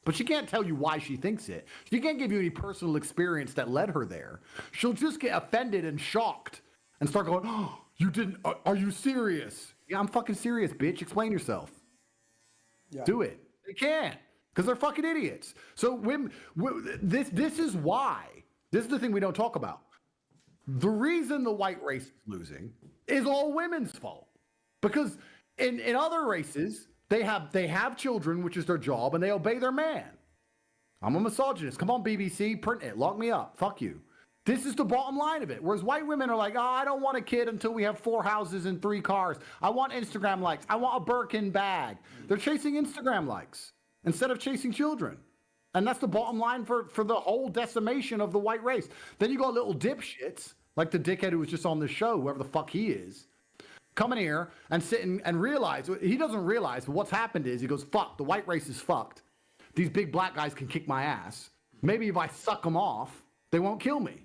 [SPEAKER 5] but she can't tell you why she thinks it. She can't give you any personal experience that led her there. She'll just get offended and shocked and start going, "Oh, you didn't, are you serious?" Yeah, I'm fucking serious, bitch. Explain yourself. Yeah. Do it. They can't, because they're fucking idiots. So women, this is why. This is the thing we don't talk about. The reason the white race is losing is all women's fault. Because in other races, they have children, which is their job, and they obey their man. I'm a misogynist. Come on, BBC, print it. Lock me up. Fuck you. This is the bottom line of it. Whereas white women are like, oh, I don't want a kid until we have 4 houses and 3 cars. I want Instagram likes. I want a Birkin bag. They're chasing Instagram likes. instead of chasing children. And that's the bottom line for the whole decimation of the white race. Then you got little dipshits, like the dickhead who was just on the show, whoever the fuck he is, coming here and sitting and realize, he doesn't realize, but what's happened is he goes, fuck, the white race is fucked. These big black guys can kick my ass. Maybe if I suck them off, they won't kill me.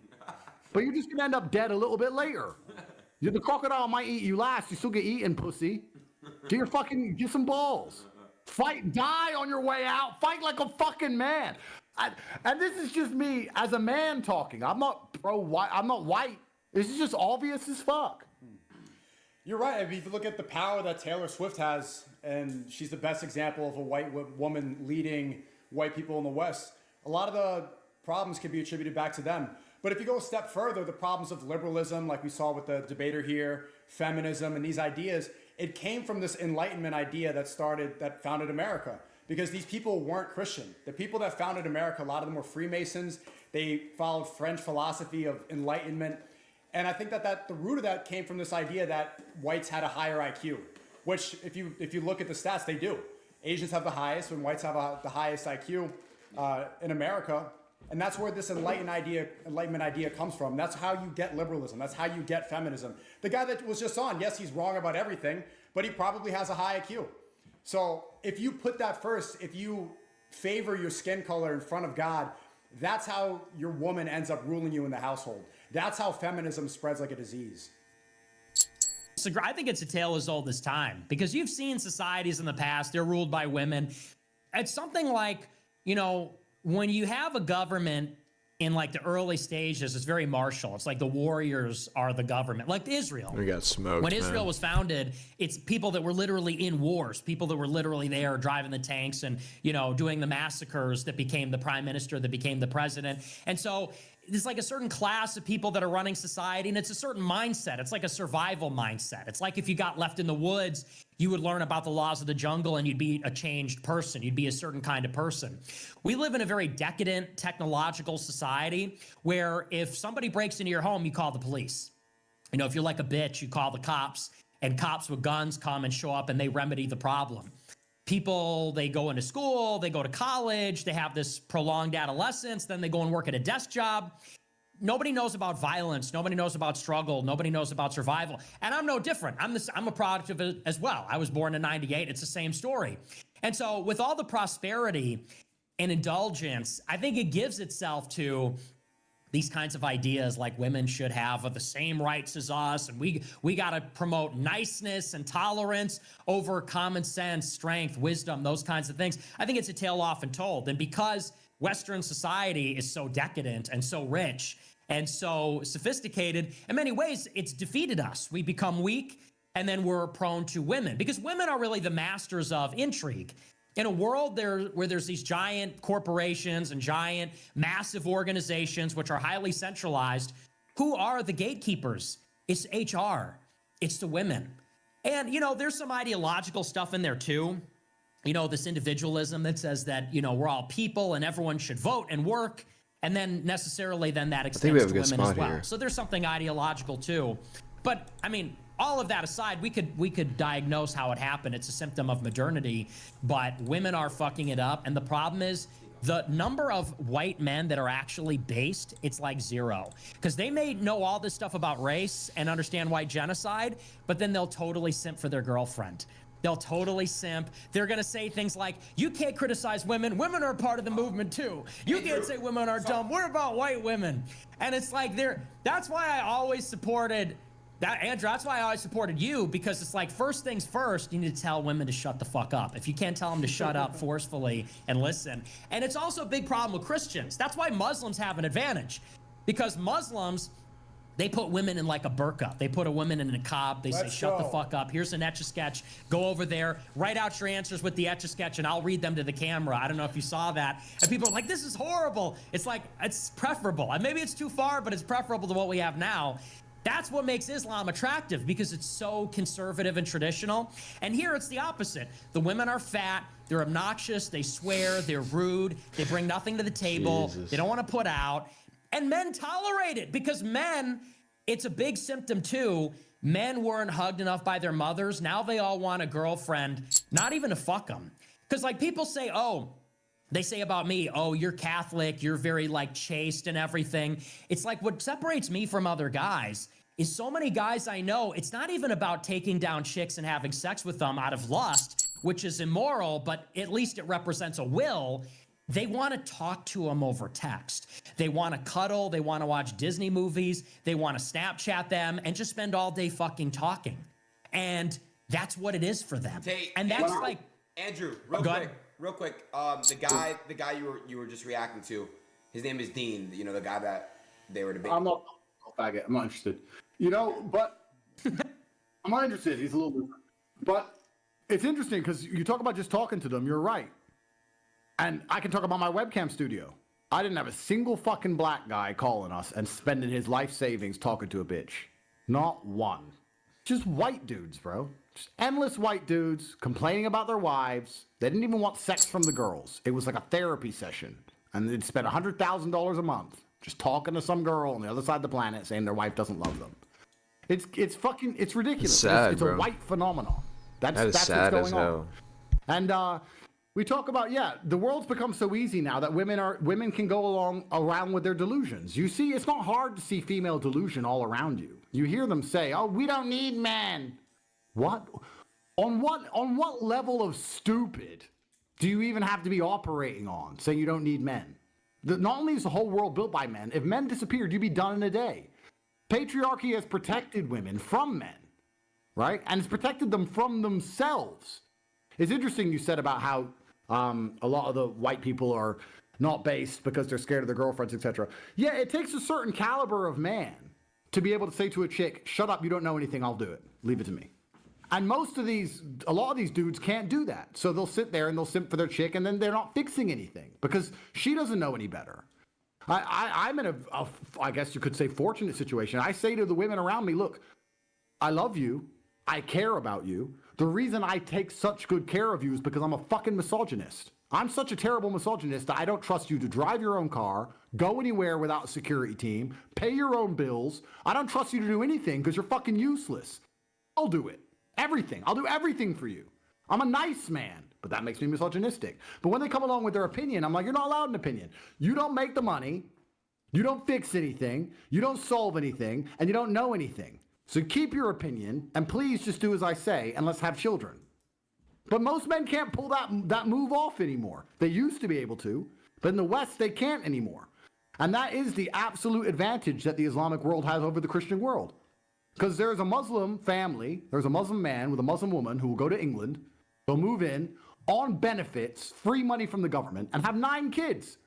[SPEAKER 5] But you're just going to end up dead a little bit later. The crocodile might eat you last. You still get eaten, pussy. Get some balls. Fight, die on your way out. Fight like a fucking man. And this is just me as a man talking. I'm not pro-white. I'm not white. This is just obvious as fuck.
[SPEAKER 2] You're right. I mean, if you look at the power that Taylor Swift has, and she's the best example of a white woman leading white people in the West, a lot of the problems can be attributed back to them. But if you go a step further, the problems of liberalism, like we saw with the debater here, feminism, and these ideas, it came from this Enlightenment idea that founded America. Because these people weren't Christian. The people that founded America, a lot of them were Freemasons. They followed French philosophy of Enlightenment. And I think that the root of that came from this idea that whites had a higher IQ, which if you look at the stats, they do. Asians have the highest, and whites have the highest IQ in America. And that's where this Enlightenment idea comes from. That's how you get liberalism. That's how you get feminism. The guy that was just on, yes, he's wrong about everything, but he probably has a high IQ. So if you put that first, if you favor your skin color in front of God, that's how your woman ends up ruling you in the household. That's how feminism spreads like a disease.
[SPEAKER 1] So I think it's a tale as old as time, because you've seen societies in the past, they're ruled by women. It's something like, when you have a government in like the early stages, it's very martial. It's like the warriors are the government, like Israel.
[SPEAKER 4] We got smoked.
[SPEAKER 1] When Israel was founded, it's people that were literally in wars, people that were literally there driving the tanks and, doing the massacres that became the prime minister, that became the president. And so there's like a certain class of people that are running society, and it's a certain mindset. It's like a survival mindset. It's like if you got left in the woods, you would learn about the laws of the jungle and you'd be a changed person. You'd be a certain kind of person. We live in a very decadent technological society where if somebody breaks into your home, you call the police. If you're like a bitch, you call the cops, and cops with guns come and show up and they remedy the problem. People, they go into school, they go to college, they have this prolonged adolescence, then they go and work at a desk job. Nobody knows about violence. Nobody knows about struggle. Nobody knows about survival. And I'm no different. I'm a product of it as well. I was born in '98. It's the same story. And so with all the prosperity and indulgence, I think it gives itself to these kinds of ideas like women should have the same rights as us, and we got to promote niceness and tolerance over common sense, strength, wisdom, those kinds of things. I think it's a tale often told. And because Western society is so decadent and so rich and so sophisticated, in many ways, it's defeated us. We become weak, and then we're prone to women, because women are really the masters of intrigue. In a world where there's these giant corporations and giant massive organizations which are highly centralized, who are the gatekeepers? It's HR. It's the women. And, there's some ideological stuff in there too. This individualism that says that, we're all people and everyone should vote and work. And then necessarily that extends to women as well. Here. So there's something ideological too. But all of that aside, we could diagnose how it happened. It's a symptom of modernity, but women are fucking it up. And the problem is the number of white men that are actually based, it's like zero. Because they may know all this stuff about race and understand white genocide, but then they'll totally simp for their girlfriend. They'll totally simp. They're going to say things like, you can't criticize women. Women are part of the movement too. You can't say women are dumb. What about white women? And it's like, that's why I always supported Andrew, that's why I always supported you, because it's like, first things first, you need to tell women to shut the fuck up. If you can't tell them to shut up forcefully and listen. And it's also a big problem with Christians. That's why Muslims have an advantage, because Muslims, they put women in like a burqa. They put a woman in a niqab. They say, shut the fuck up. Here's an Etch-a-Sketch. Go over there, write out your answers with the Etch-a-Sketch, and I'll read them to the camera. I don't know if you saw that. And people are like, this is horrible. It's like, it's preferable. And maybe it's too far, but it's preferable to what we have now. That's what makes Islam attractive, because it's so conservative and traditional. And here it's the opposite. The women are fat, they're obnoxious, they swear, they're rude, they bring nothing to the table, They don't want to put out. And men tolerate it, because men, it's a big symptom too. Men weren't hugged enough by their mothers. Now they all want a girlfriend, not even to fuck them. Because like people say, oh, they say about me, oh, you're Catholic, you're very like chaste and everything. It's like what separates me from other guys is so many guys I know, it's not even about taking down chicks and having sex with them out of lust, which is immoral, but at least it represents a will. They want to talk to them over text. They want to cuddle. They want to watch Disney movies. They want to Snapchat them and just spend all day fucking talking. And that's what it is for them. And that's like
[SPEAKER 3] Andrew,
[SPEAKER 1] Go ahead.
[SPEAKER 3] real quick. The guy you were just reacting to, his name is Dean. You know, the guy that they were debating.
[SPEAKER 5] I'm not a faggot. I'm not interested. You know, but I'm not interested. He's a little different. But it's interesting because you talk about just talking to them. You're right. And I can talk about my webcam studio. I didn't have a single fucking black guy calling us and spending his life savings talking to a bitch. Not one. Just white dudes, bro. Just endless white dudes complaining about their wives. They didn't even want sex from the girls. It was like a therapy session. And they'd spend $100,000 a month just talking to some girl on the other side of the planet saying their wife doesn't love them. It's ridiculous.
[SPEAKER 4] It's sad,
[SPEAKER 5] it's
[SPEAKER 4] bro.
[SPEAKER 5] a white phenomenon. That's
[SPEAKER 4] sad
[SPEAKER 5] what's
[SPEAKER 4] as
[SPEAKER 5] going
[SPEAKER 4] hell.
[SPEAKER 5] on. And we talk about, the world's become so easy now that women can go around with their delusions. You see, it's not hard to see female delusion all around you. You hear them say, "Oh, we don't need men." What? On what level of stupid do you even have to be operating on saying you don't need men? Not only is the whole world built by men, if men disappeared, you'd be done in a day. Patriarchy has protected women from men, right? And it's protected them from themselves. It's interesting you said about how a lot of the white people are not based because they're scared of their girlfriends, etc. Yeah, it takes a certain caliber of man to be able to say to a chick, "Shut up, you don't know anything, I'll do it. Leave it to me." And a lot of these dudes can't do that. So they'll sit there and they'll simp for their chick and then they're not fixing anything because she doesn't know any better. I'm in I guess you could say, fortunate situation. I say to the women around me, look, I love you. I care about you. The reason I take such good care of you is because I'm a fucking misogynist. I'm such a terrible misogynist that I don't trust you to drive your own car, go anywhere without a security team, pay your own bills. I don't trust you to do anything because you're fucking useless. I'll do it. Everything. I'll do everything for you. I'm a nice man, but that makes me misogynistic. But when they come along with their opinion, I'm like, you're not allowed an opinion. You don't make the money. You don't fix anything. You don't solve anything. And you don't know anything. So keep your opinion and please just do as I say and let's have children. But most men can't pull that move off anymore. They used to be able to, but in the West, they can't anymore. And that is the absolute advantage that the Islamic world has over the Christian world. Because there's a Muslim family, there's a Muslim man with a Muslim woman who will go to England, they'll move in on benefits, free money from the government, and have 9 kids.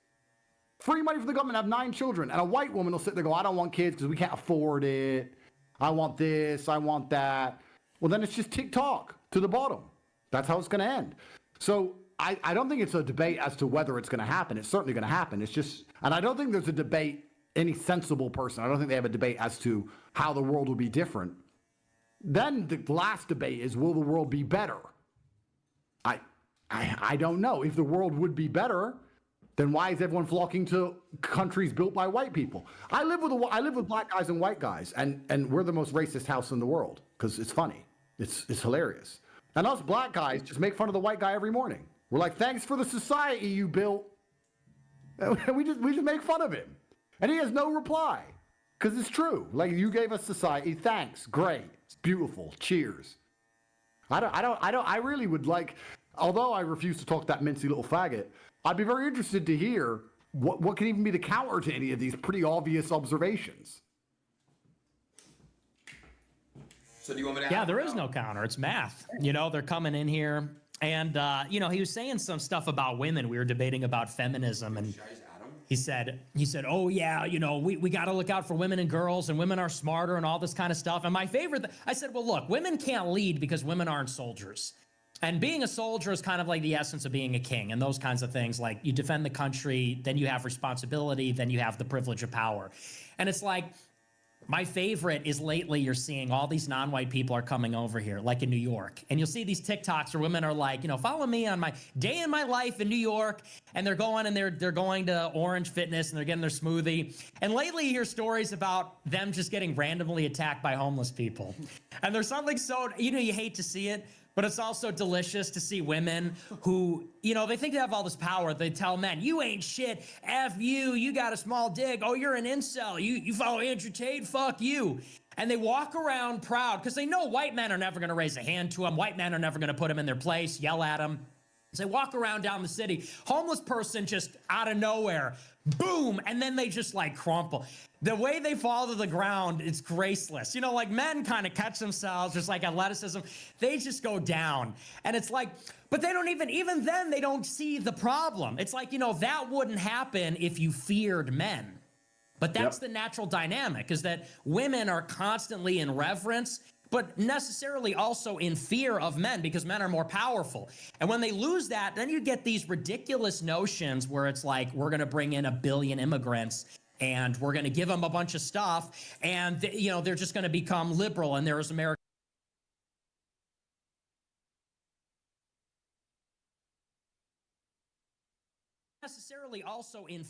[SPEAKER 5] Free money from the government, have 9 children. And a white woman will sit there and go, I don't want kids because we can't afford it. I want this, I want that. Well, then it's just TikTok to the bottom. That's how it's going to end. So I don't think it's a debate as to whether it's going to happen. It's certainly going to happen. It's just, and I don't think there's a debate, any sensible person, I don't think they have a debate as to how the world will be different. Then the last debate is, will the world be better? I don't know. If the world would be better, then why is everyone flocking to countries built by white people? I live with black guys and white guys, and we're the most racist house in the world because it's funny. It's hilarious. And us black guys just make fun of the white guy every morning. We're like, thanks for the society you built. And we just make fun of him. And he has no reply. Because it's true. Like, you gave us society. Thanks. Great. It's beautiful. Cheers. I really would like, although I refuse to talk that mincy little faggot, I'd be very interested to hear what can even be the counter to any of these pretty obvious observations.
[SPEAKER 3] So do you want me to?
[SPEAKER 1] Yeah, there is no counter. It's math. You know, they're coming in here, and you know, he was saying some stuff about women. We were debating about feminism, and he said, "Oh yeah, you know, we got to look out for women and girls, and women are smarter, and all this kind of stuff." And my favorite, I said, "Well, look, women can't lead because women aren't soldiers." And being a soldier is kind of like the essence of being a king and those kinds of things. Like, you defend the country, then you have responsibility, then you have the privilege of power. And it's like, my favorite is lately you're seeing all these non-white people are coming over here, like in New York. And you'll see these TikToks where women are like, you know, follow me on my day in my life in New York. And they're going and they're going to Orange Fitness and they're getting their smoothie. And lately you hear stories about them just getting randomly attacked by homeless people. And there's something so, you know, you hate to see it. But it's also delicious to see women who, they think they have all this power. They tell men, you ain't shit. F you. You got a small dick. Oh, you're an incel. You follow Andrew Tate. Fuck you. And they walk around proud because they know white men are never going to raise a hand to them. White men are never going to put them in their place, yell at them. So they walk around down the city, homeless person just out of nowhere, boom, and then they just like crumple. The way they fall to the ground, it's graceless. Like men kind of catch themselves, just like athleticism. They just go down. And it's like, but they don't even then, they don't see the problem. It's like, that wouldn't happen if you feared men. But that's the natural dynamic, is that women are constantly in reverence, but necessarily also in fear of men because men are more powerful. And when they lose that, then you get these ridiculous notions where it's like, we're going to bring in 1 billion immigrants and we're going to give them a bunch of stuff. And, they're just going to become liberal. And there's America. Necessarily also in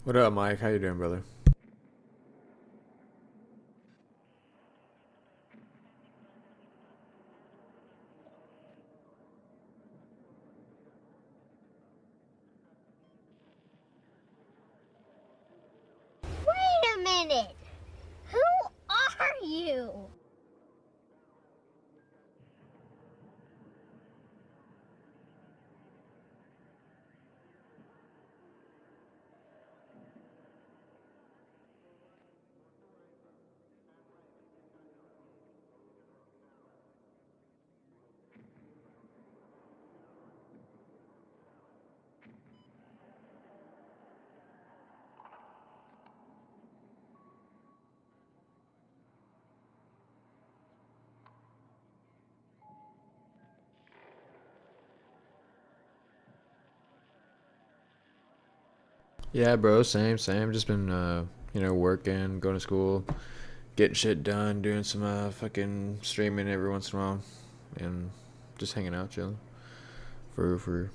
[SPEAKER 4] What up, Mike? How you doing, brother?
[SPEAKER 6] Wait a minute! Who are you?
[SPEAKER 4] Yeah, bro, same. Just been, working, going to school, getting shit done, doing some fucking streaming every once in a while, and just hanging out, chilling. Are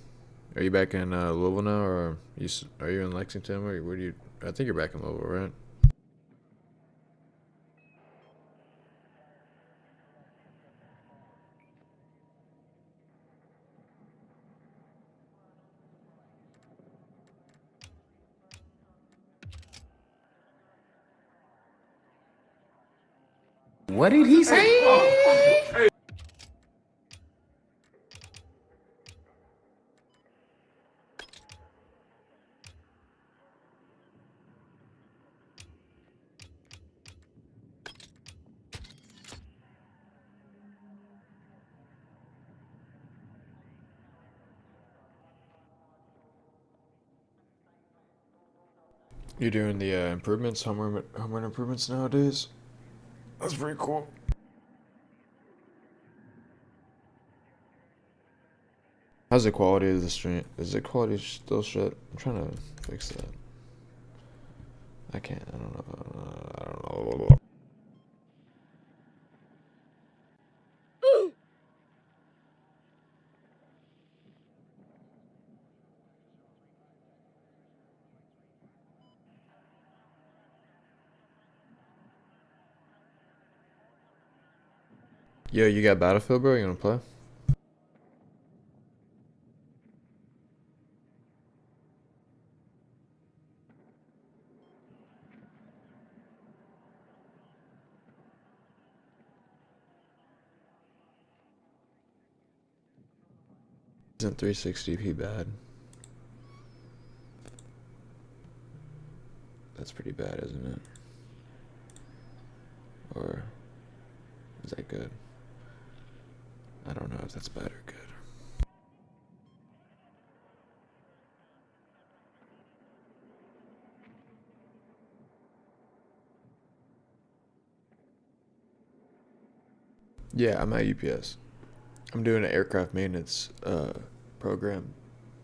[SPEAKER 4] you back in Louisville now, or are you in Lexington? Where do you? I think you're back in Louisville, right?
[SPEAKER 5] What did he say?
[SPEAKER 4] You're doing the improvements, home run improvements nowadays. That's pretty cool. How's the quality of the stream? Is the quality still shit? I'm trying to fix that. I can't. I don't know. I don't know. Yo, you got Battlefield, bro? You wanna play? Isn't 360p bad? That's pretty bad, isn't it? Or is that good? I don't know if that's bad or good. Yeah, I'm at UPS. I'm doing an aircraft maintenance program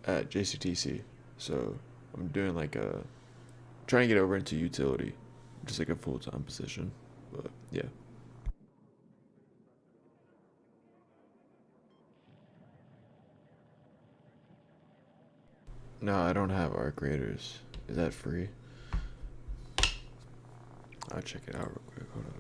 [SPEAKER 4] at JCTC. So I'm doing like trying to get over into utility, just like a full-time position. But yeah. No, I don't have Arc Raiders. Is that free? I'll check it out real quick. Hold up.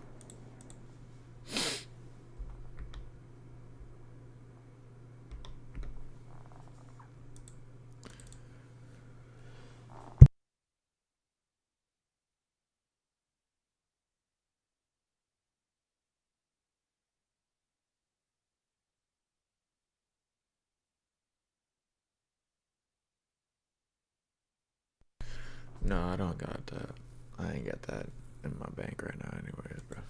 [SPEAKER 4] No, I don't got that. I ain't got that in my bank right now anyways, bro.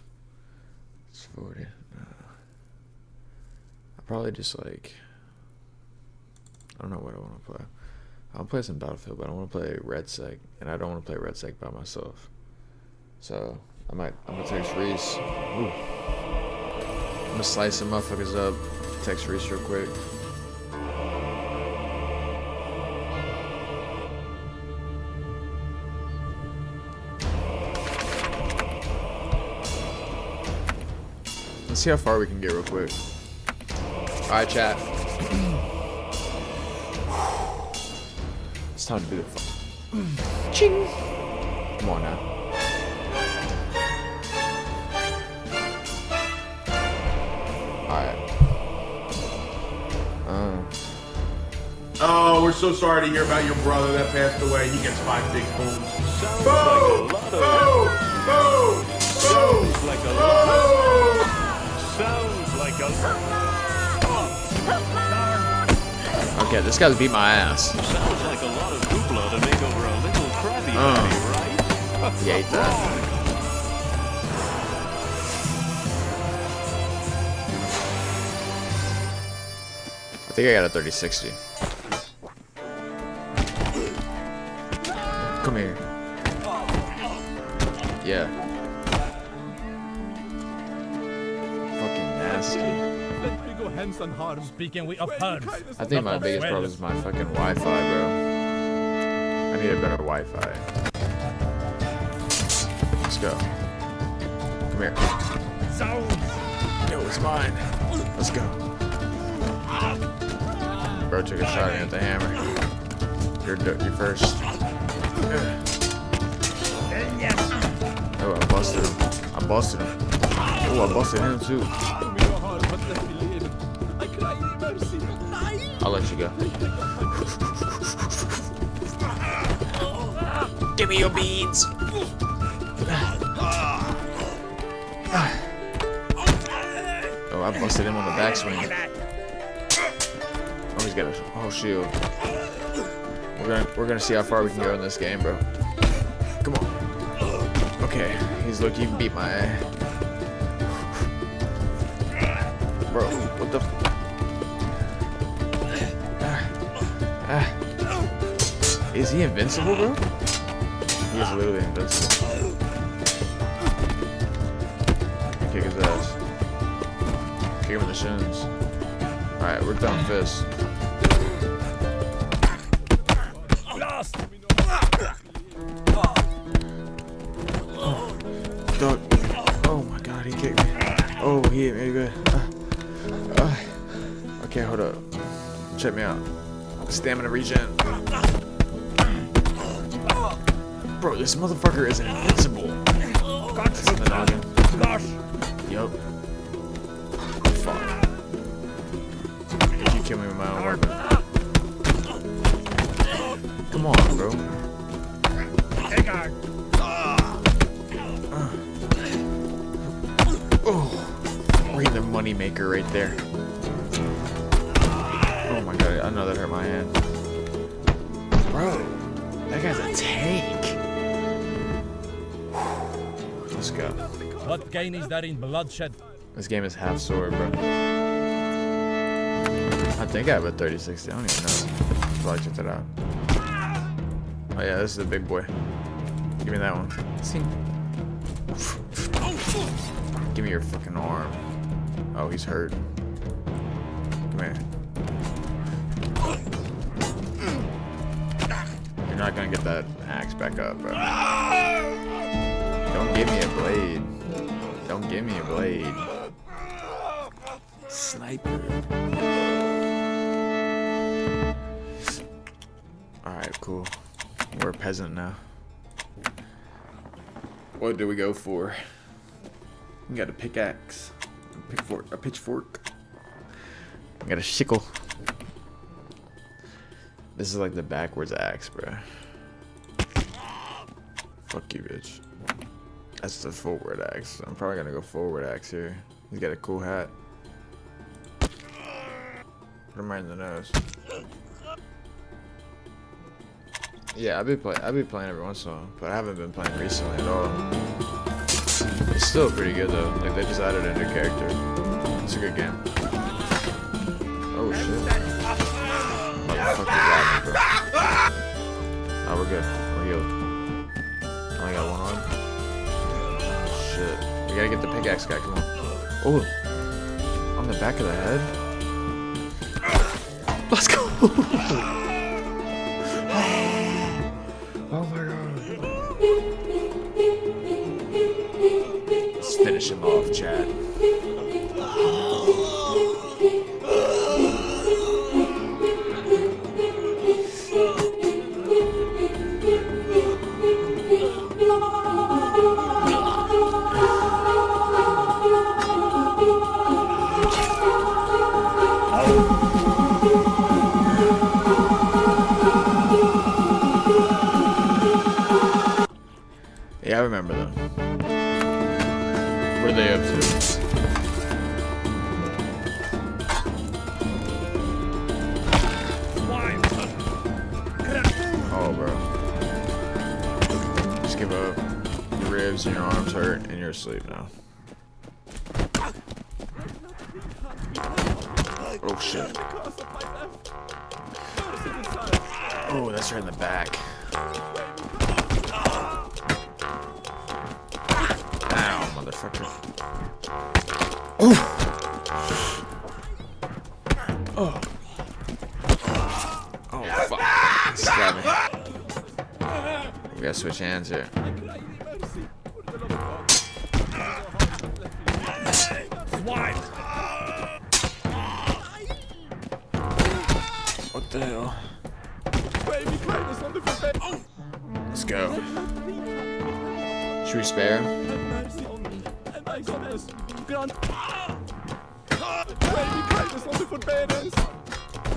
[SPEAKER 4] It's 40. No. I probably just like, I don't know what I want to play. I'll play some Battlefield, but I want to play Red Sec, and I don't want to play Red Sec by myself. So I'm gonna text Reese. Ooh. I'm gonna slice some motherfuckers up. Text Reese real quick. Let's see how far we can get real quick. Alright, chat. It's time to do the ching. Come on now. Alright.
[SPEAKER 7] Oh, we're so sorry to hear about your brother that passed away. He gets 5 big booms. Boom! Boom! Boom!
[SPEAKER 8] Sounds like a lot. Sounds like a
[SPEAKER 4] Okay, this guy's beat my ass.
[SPEAKER 8] Sounds like a lot of hoopla to make over a little Krabby Patty, right?
[SPEAKER 4] He ate that. I think I got a 3060. Come here. Yeah. Fucking nasty. I think my biggest problem is my fucking Wi-Fi, bro. I need a better Wi-Fi. Let's go. Come here. Yo, it's mine. Let's go. Bro took a shot at the hammer. You're first. Oh, I busted him. Oh, I busted him too. I'll let you go. Give me your beads. Oh, I busted him on the backswing. Oh, he's got a whole shield. We're gonna see how far we can go in this game, bro. Come on. Okay, he's lucky he beat my ass. Bro, what the? Is he invincible, bro? He's literally invincible. Kick his ass. Kick him in the shins. Alright, we're done fist. Dog. Oh my god, he kicked me. Oh, he hit me good. Okay, hold up. Check me out. Stamina regen. Bro, this motherfucker is invincible. That's in the noggin. Yup. Fuck. You kill me with my own weapon. Come on, bro. Oh, we're in the money maker right there. Oh my god, I know that hurt my hand. Bro, that guy's a tank. Let's go.
[SPEAKER 9] What gain is there in bloodshed?
[SPEAKER 4] This game is half sword, bro. I think I have a 3060. I don't even know. Probably check that out. Oh yeah, this is a big boy. Give me that one. See? Give me your fucking arm. Oh, he's hurt. Come here. You're not gonna get that axe back up, bro. Don't give me a blade. Don't give me a blade. Sniper. Alright, cool. We're a peasant now. What do we go for? We got a pickaxe, a pitchfork. We got a sickle. This is like the backwards axe, bro. Fuck you, bitch. That's the forward axe. I'm probably gonna go forward axe here. He's got a cool hat. Put him right in the nose. Yeah, I've been playing every once in a while, but I haven't been playing recently at all. It's still pretty good though. Like they just added a new character. It's a good game. Oh shit. Motherfucker got me, bro. Oh, we're good. We're healed. Only got one arm. Shit. We gotta get the pickaxe guy. Come on. Oh, on the back of the head. Let's go. Oh my god. Let's finish him off, Chad. Yeah, I remember them. What are they up to? Oh, bro. Just give up. Your ribs and your arms hurt, and you're asleep now. Oh, shit. Oh, that's right in the back. Motherfucker. Oh. Oh. Oh fuck. Stab me. We gotta switch hands here. What the hell? Let's go. Should we spare?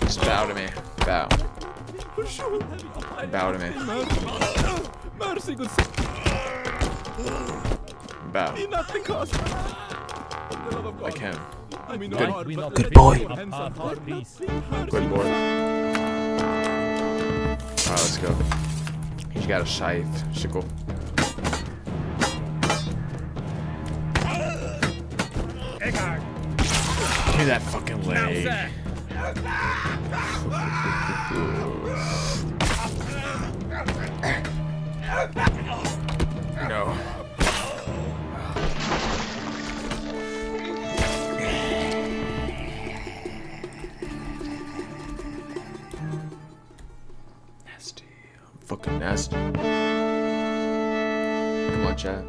[SPEAKER 4] Just bow to me. Bow. Bow to me. Bow. Like him. Good boy. Good boy. Alright, let's go. He's got a scythe. Sickle. Give me that fucking leg. Come on, chat.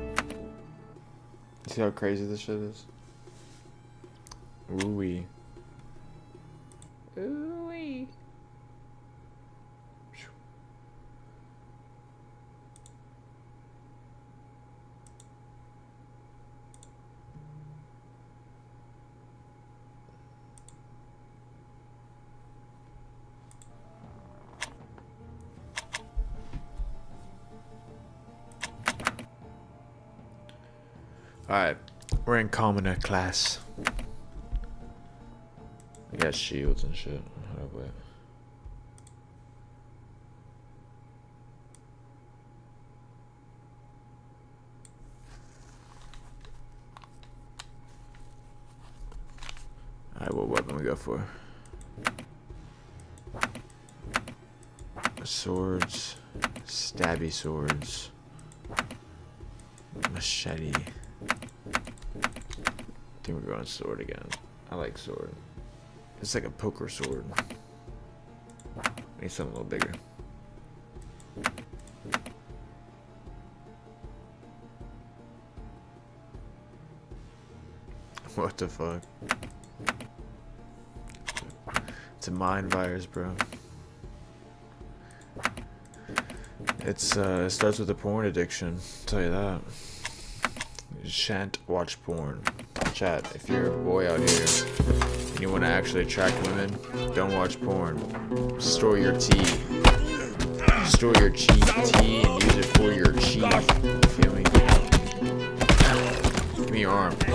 [SPEAKER 4] See how crazy this shit is? Ooh-wee. Ooh-wee. Alright, we're in Commoner class. I got shields and shit. How do I wait? Alright, what weapon we go for? Swords. Stabby swords. Machete. I think we're going sword again. I like sword. It's like a poker sword. I need something a little bigger. What the fuck? It's a mind virus, bro. It starts with a porn addiction. I'll tell you that. You shan't watch porn. Chat, if you're a boy out here and you want to actually attract women, don't watch porn. Store your tea. Store your tea and use it for your chi. You feel me? Give me your arm. They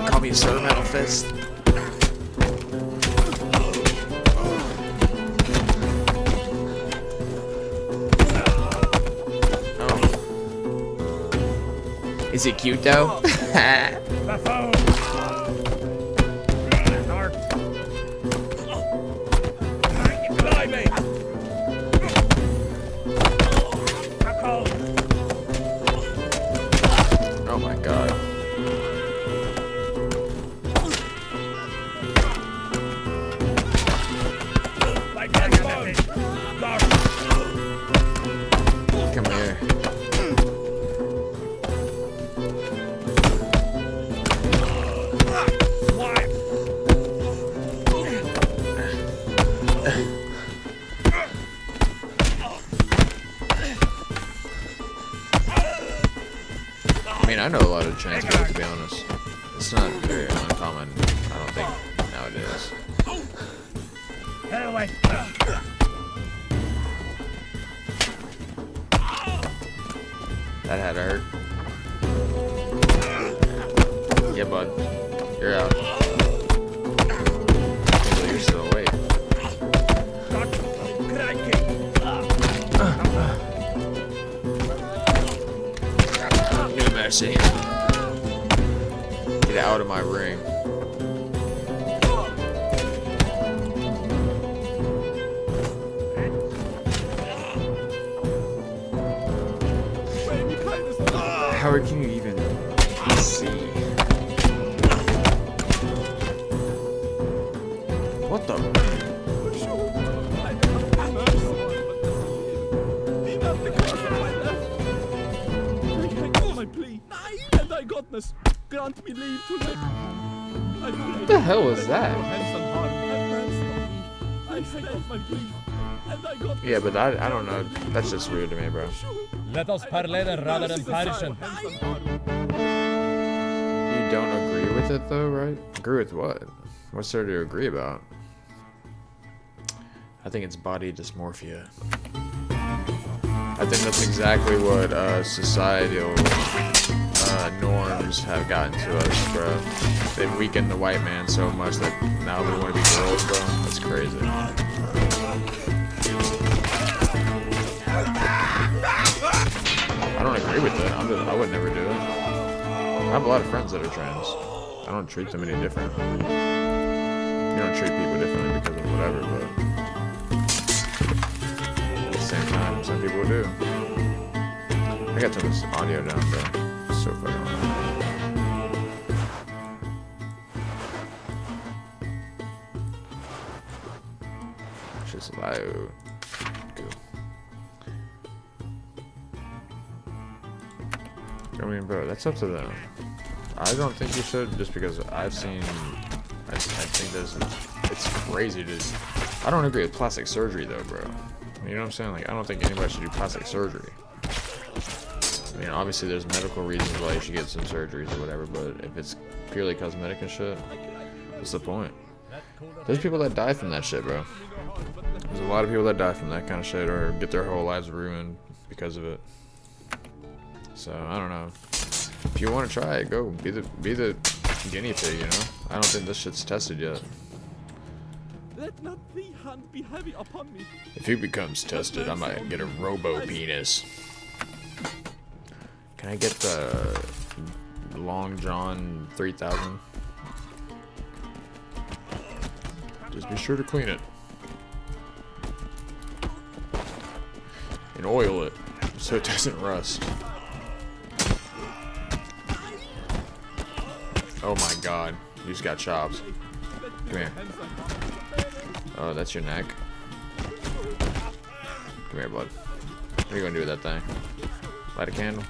[SPEAKER 4] call me a soda metal fist. Is it cute though? Oh my god. Come here. I mean, I know a lot of trans people, to be honest. It's not very uncommon, I don't think, nowadays. That had to hurt. Yeah, bud. You're out. Can't believe you're still awake. Give me mercy. Get out of my ring. How can you even see? What the? What the hell was that? Yeah, but I don't know. That's just weird to me, bro.
[SPEAKER 9] Let us parley rather than parison.
[SPEAKER 4] You don't agree with it though, right? Agree with what? What's there to agree about? I think it's body dysmorphia. I think that's exactly what societal norms have gotten to us, bro. They've weakened the white man so much that now they want to be girls, bro. That's crazy. I don't agree with it. I would never do it. I have a lot of friends that are trans. I don't treat them any different. You don't treat people differently because of whatever, but at the same time, some people do. I gotta turn this audio down, bro. It's so fucking loud. It's just loud. Cool. I mean, bro, that's up to them. I don't think you should, just because I've seen. I think it's crazy to. I don't agree with plastic surgery though, bro. You know what I'm saying? Like, I don't think anybody should do plastic surgery. I mean, obviously there's medical reasons why you should get some surgeries or whatever, but if it's purely cosmetic and shit, what's the point? There's people that die from that shit, bro. There's a lot of people that die from that kind of shit or get their whole lives ruined because of it. So, I don't know. If you want to try it, go. Be the guinea pig, you know? I don't think this shit's tested yet.
[SPEAKER 8] Let not the hand be heavy upon me.
[SPEAKER 4] If he becomes tested, I might get a robo-penis. Can I get the Long John 3000? Just be sure to clean it. And oil it so it doesn't rust. Oh my god, you just got chopped. Come here. Oh, that's your neck. Come here, bud. What are you gonna do with that thing? Light a candle?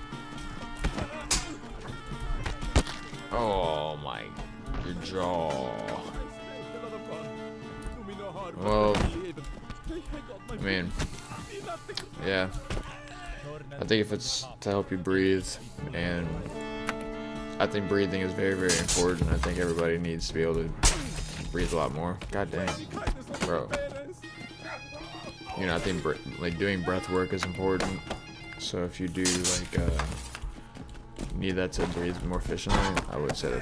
[SPEAKER 4] Oh my, your jaw. Well, I mean, yeah. I think if it's to help you breathe, and I think breathing is very, very important. I think everybody needs to be able to breathe a lot more. God dang, bro. You know, I think like doing breath work is important. So if you do like need that to breathe more efficiently, I would say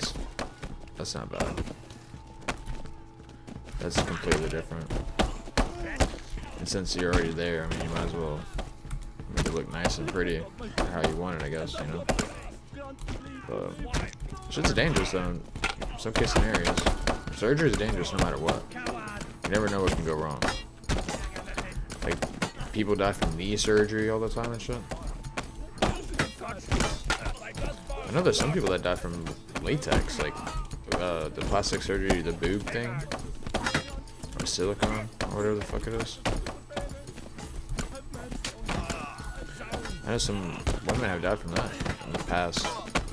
[SPEAKER 4] that's not bad. That's completely different. And since you're already there, I mean, you might as well make it look nice and pretty, how you want it, I guess, you know. But shit's dangerous though in some case scenarios. Surgery is dangerous no matter what. You never know what can go wrong. Like, people die from knee surgery all the time and shit. I know there's some people that die from latex, like the plastic surgery, the boob thing, or silicone, or whatever the fuck it is. I know some women have died from that in the past,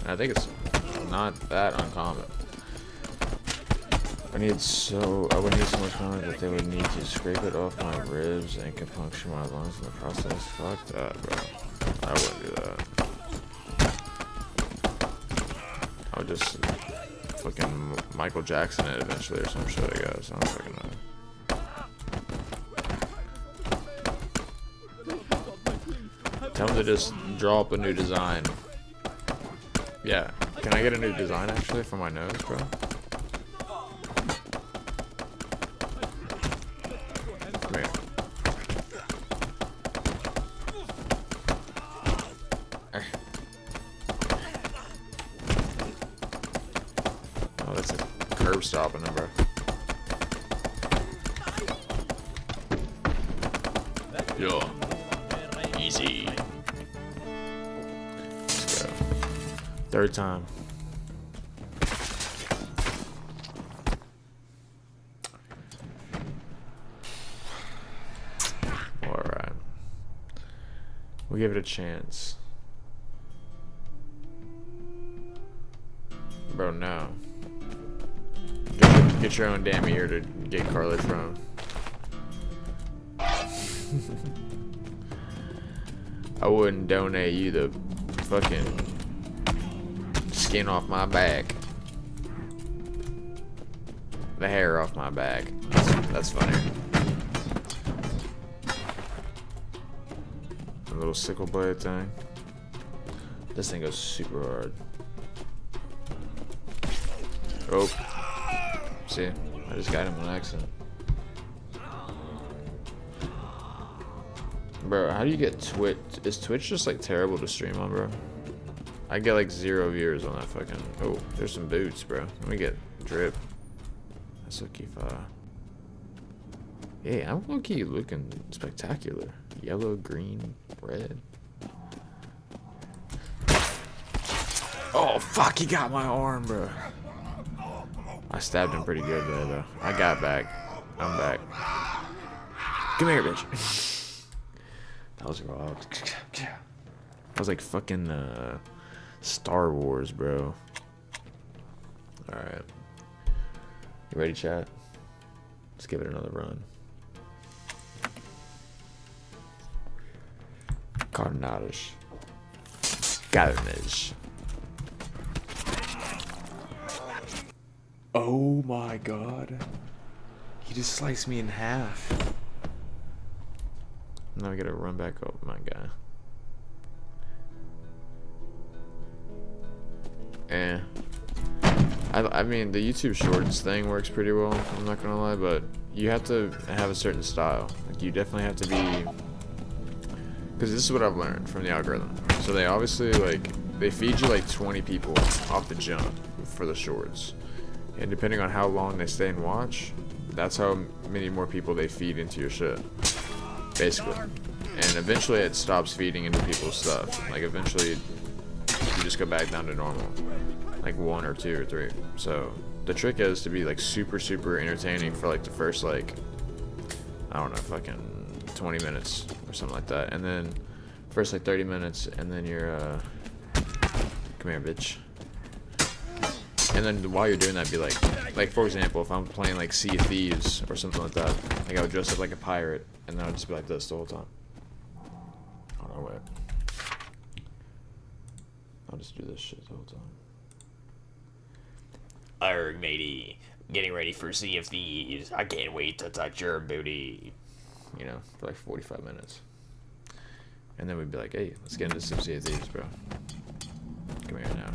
[SPEAKER 4] and I think it's not that uncommon. I would need so much money that they would need to scrape it off my ribs and could puncture my lungs in the process. Fuck that, bro. I wouldn't do that. I would just fucking Michael Jackson it eventually or some shit, I guess. I don't fucking know. Tell them to just draw up a new design. Yeah. Can I get a new design actually for my nose, bro? Come here. Oh, that's a curb stopping number. Yo. Easy. Let's go. Third time. Alright. We'll give it a chance. Bro, no. Get your own damn ear to get cartilage from. I wouldn't donate you the fucking skin off my back. The hair off my back. That's funny. A little sickle blade thing. This thing goes super hard. Oh. See? I just got him on accident. Bro, how do you get Twitch? Is Twitch just like terrible to stream on, bro? I get like 0 viewers on that fucking. Oh, there's some boots, bro. Let me get drip. That's okay, fire. Hey, I'm low-key looking spectacular. Yellow, green, red. Oh fuck! He got my arm, bro. I stabbed him pretty good there, though. I got back. I'm back. Come here, bitch. That was wild. That was like fucking Star Wars, bro. Alright. You ready, chat? Let's give it another run. Carnage. Carnage. Oh my god. He just sliced me in half. Now I gotta run back up, my guy. I mean, the YouTube Shorts thing works pretty well, I'm not gonna lie, but you have to have a certain style. Like, you definitely have to be... Because this is what I've learned from the algorithm. So they obviously, like, they feed you like 20 people off the jump for the Shorts. And depending on how long they stay and watch, that's how many more people they feed into your shit. Basically. And eventually it stops feeding into people's stuff. Like, eventually you just go back down to normal. Like 1 or 2 or 3. So the trick is to be like super entertaining for like the first, like, I don't know, fucking 20 minutes or something like that. And then first like 30 minutes, and then you're come here, bitch. And then while you're doing that, be like for example, if I'm playing like Sea of Thieves or something like that, like I would dress up like a pirate, and then I would just be like this the whole time. Oh no, wait. I'll just do this shit the whole time.
[SPEAKER 10] Arg, matey. Getting ready for Sea of Thieves. I can't wait to touch your booty.
[SPEAKER 4] You know, for like 45 minutes. And then we'd be like, hey, let's get into some Sea of Thieves, bro. Come here now.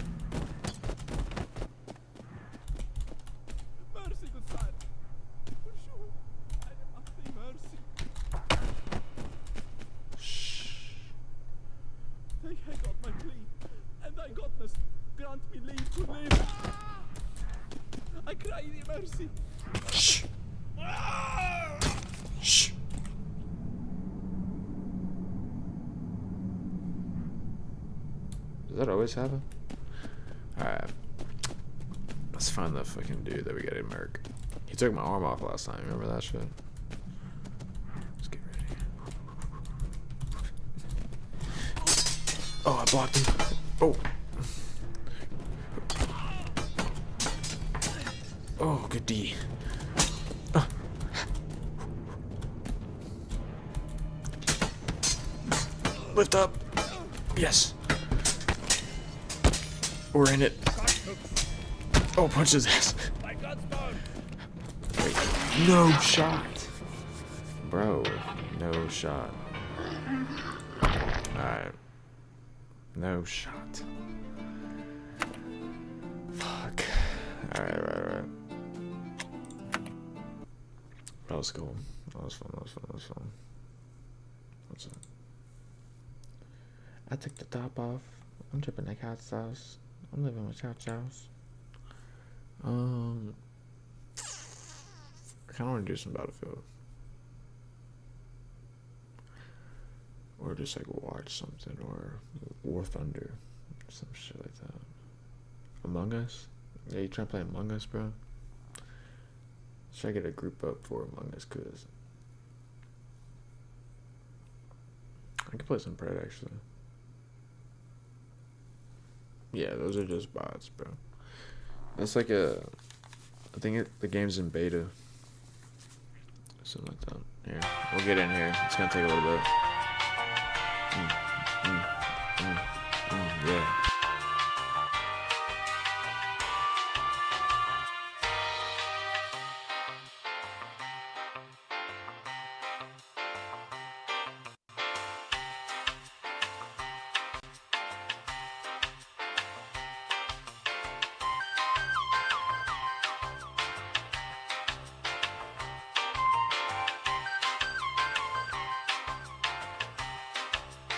[SPEAKER 8] Mercy, good sire. For sure, I am asking mercy.
[SPEAKER 4] Shh.
[SPEAKER 8] Thy got my plea, and thy godness grant me leave to live. I cry thee mercy.
[SPEAKER 4] Shh. Shh. Does that always happen? Alright. Let's find the fucking dude that we got in Merc. He took my arm off last time. Remember that shit? Let's get ready. Oh, I blocked him. Oh. Oh, good D. Lift up. Yes. We're in it. Oh, punch his ass. Wait, no shot. Bro, no shot. Alright. No shot. Fuck. Alright. That was cool. That was fun. What's up? I took the top off. I'm dripping like hot sauce. I'm living with chow chows. I kind of want to do some Battlefield. Or just like watch something, or War Thunder. Some shit like that. Among Us? Yeah, you trying to play Among Us, bro? Should I get a group up for Among Us? Cause I could play some Pred actually. Yeah, those are just bots, bro. That's like I think the game's in beta. Something like that. Here, we'll get in here. It's gonna take a little bit. Yeah.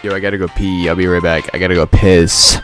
[SPEAKER 4] Yo, I gotta go pee. I'll be right back. I gotta go piss.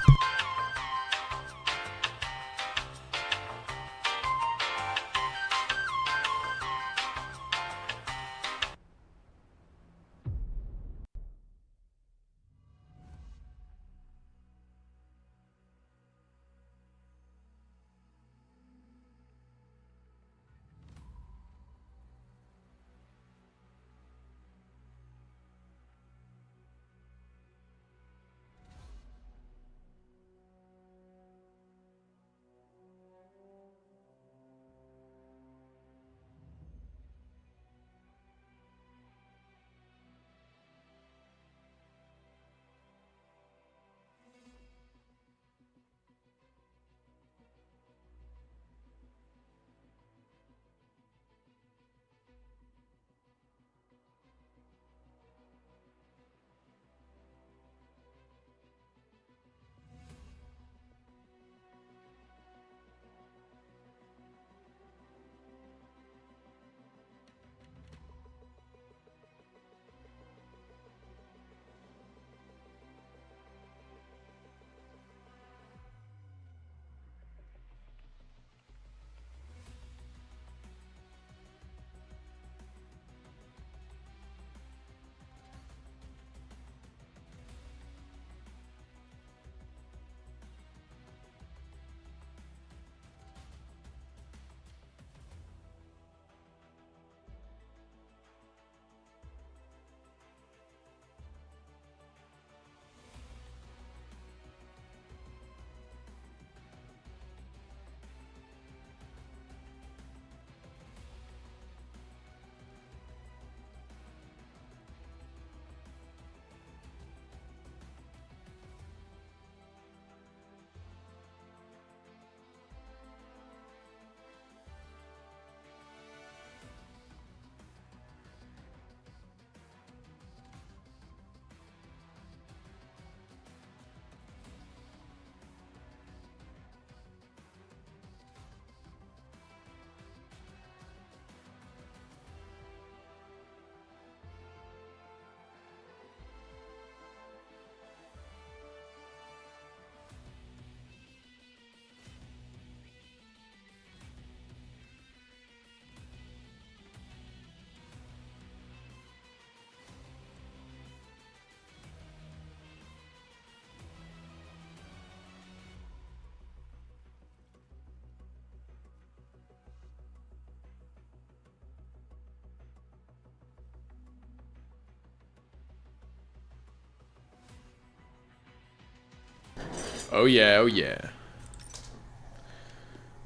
[SPEAKER 4] Oh yeah, oh yeah.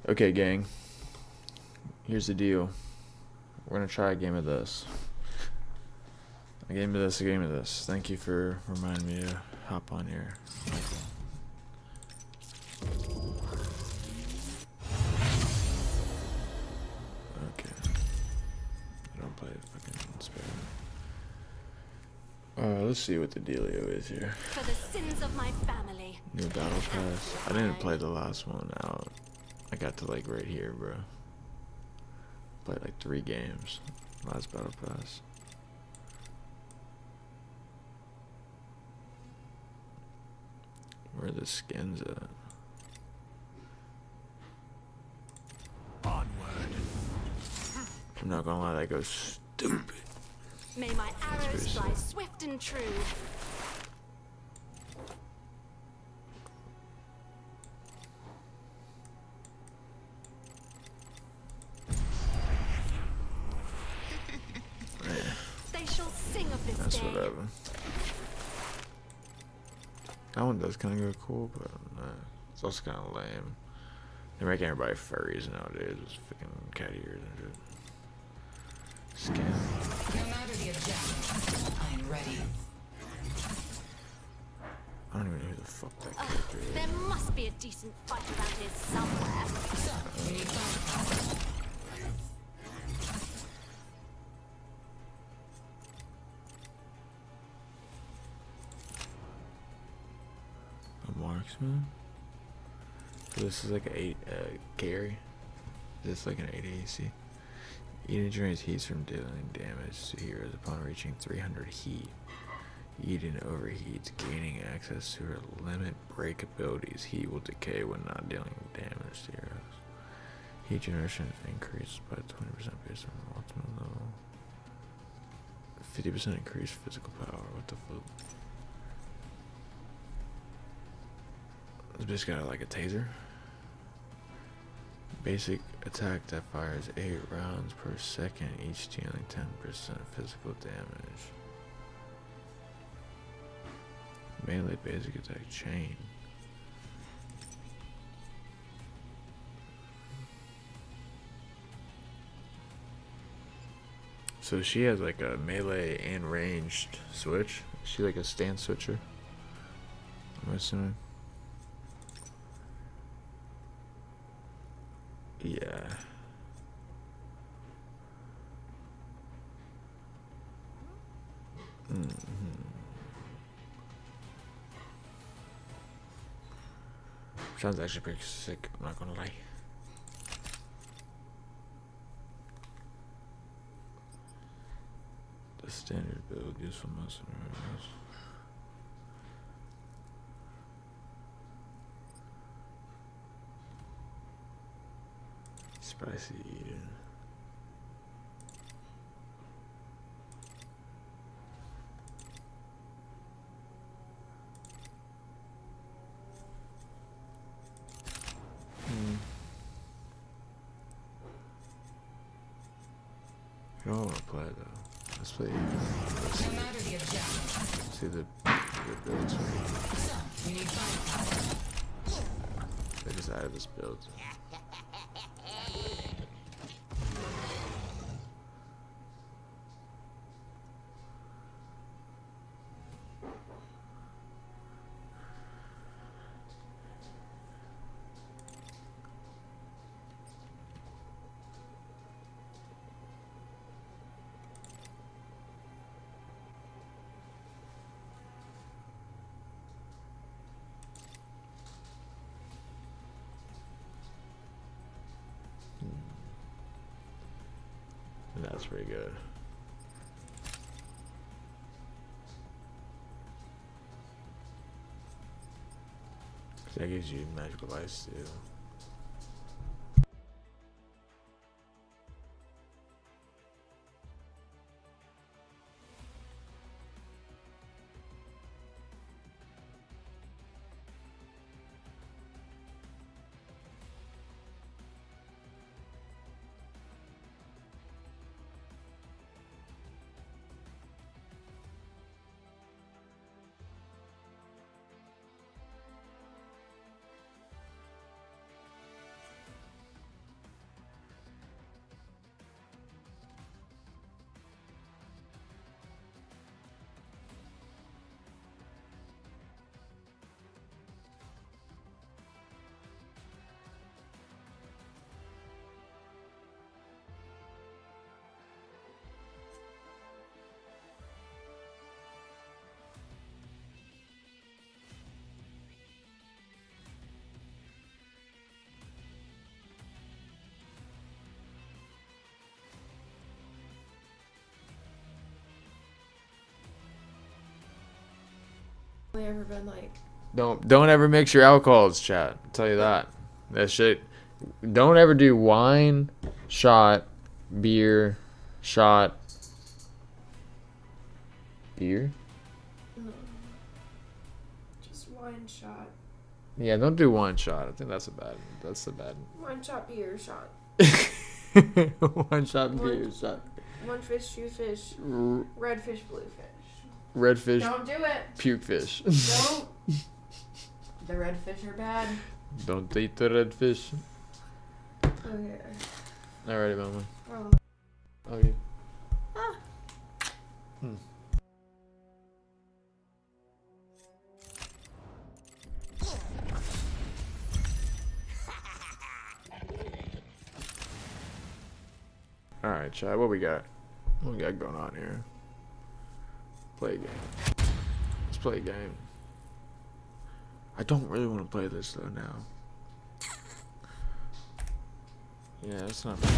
[SPEAKER 4] Okay, gang. Here's the deal. We're gonna try a game of this. A game of this, a game of this. Thank you for reminding me to hop on here, Michael. Okay. I don't play fucking Sparrow. Let's see what the dealio is here.
[SPEAKER 11] For the sins of my family.
[SPEAKER 4] New battle pass. I didn't play the last one out. I got to like right here, bro. Played like 3 games. Last battle pass. Where are the skins at?
[SPEAKER 9] Onward.
[SPEAKER 4] I'm not gonna lie, that goes stupid.
[SPEAKER 11] May my arrows fly swift and true. They shall sing of this
[SPEAKER 4] That's
[SPEAKER 11] day.
[SPEAKER 4] whatever. That one does kind of go cool, but it's also kind of lame. They're making everybody furries nowadays. It's freaking cat ears and shit. Skin.
[SPEAKER 12] No matter the objective, I'm ready.
[SPEAKER 4] I don't even know who the fuck that character is.
[SPEAKER 11] There must be a decent fight around here somewhere.
[SPEAKER 12] So, we need firepower.
[SPEAKER 4] A marksman? So this is like a carry. Is this like an 80 AC? Eden drains heat from dealing damage to heroes upon reaching 300 heat. Eden overheats, gaining access to her limit break abilities. Heat will decay when not dealing damage to heroes. Heat generation is increased by 20% based on the ultimate level. 50% increased physical power. What the fuck? This bitch got like a taser. Basic attack that fires 8 rounds per second, each dealing 10% physical damage. Melee basic attack chain. So she has like a melee and ranged switch. Is she like a stance switcher? I'm assuming. Yeah. Sounds actually pretty sick, I'm not gonna lie. The standard build, useful muscle areas. Spicy Eden. I don't want to play though. Let's play Eden. Let's
[SPEAKER 12] No matter the objective.
[SPEAKER 4] see the builds.
[SPEAKER 12] So, we need firepower.
[SPEAKER 4] They just added this build. That's pretty good. That gives you magical ice too.
[SPEAKER 13] only ever been like.
[SPEAKER 4] Don't ever mix your alcohols, chat. I'll tell you that. That shit. Don't ever do wine, shot, beer, shot, beer.
[SPEAKER 13] No. Just wine shot.
[SPEAKER 4] Yeah, don't do wine shot. I think that's a bad.
[SPEAKER 13] One shot, beer shot.
[SPEAKER 4] One shot, beer shot.
[SPEAKER 13] One fish, two fish. Red fish, blue fish.
[SPEAKER 4] Red fish.
[SPEAKER 13] Don't do it.
[SPEAKER 4] Puke fish.
[SPEAKER 13] Don't. The red fish are bad.
[SPEAKER 4] Don't eat the red fish.
[SPEAKER 13] Okay.
[SPEAKER 4] Alrighty, mama.
[SPEAKER 13] Oh.
[SPEAKER 4] Okay.
[SPEAKER 13] Ah.
[SPEAKER 4] Alright, chat. What we got? What we got going on here? Play a game. Let's play a game. I don't really want to play this though now. Yeah, it's not bad.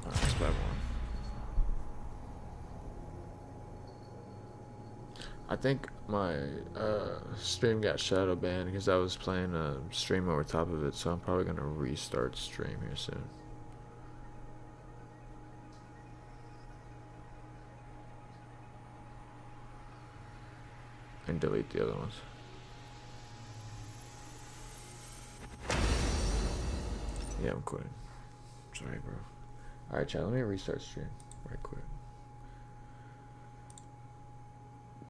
[SPEAKER 4] Alright, let's play one. I think my stream got shadow banned because I was playing a stream over top of it, so I'm probably gonna restart stream here soon. And delete the other ones. Yeah, I'm quitting. Sorry, bro. Alright, chat, let me restart stream right quick.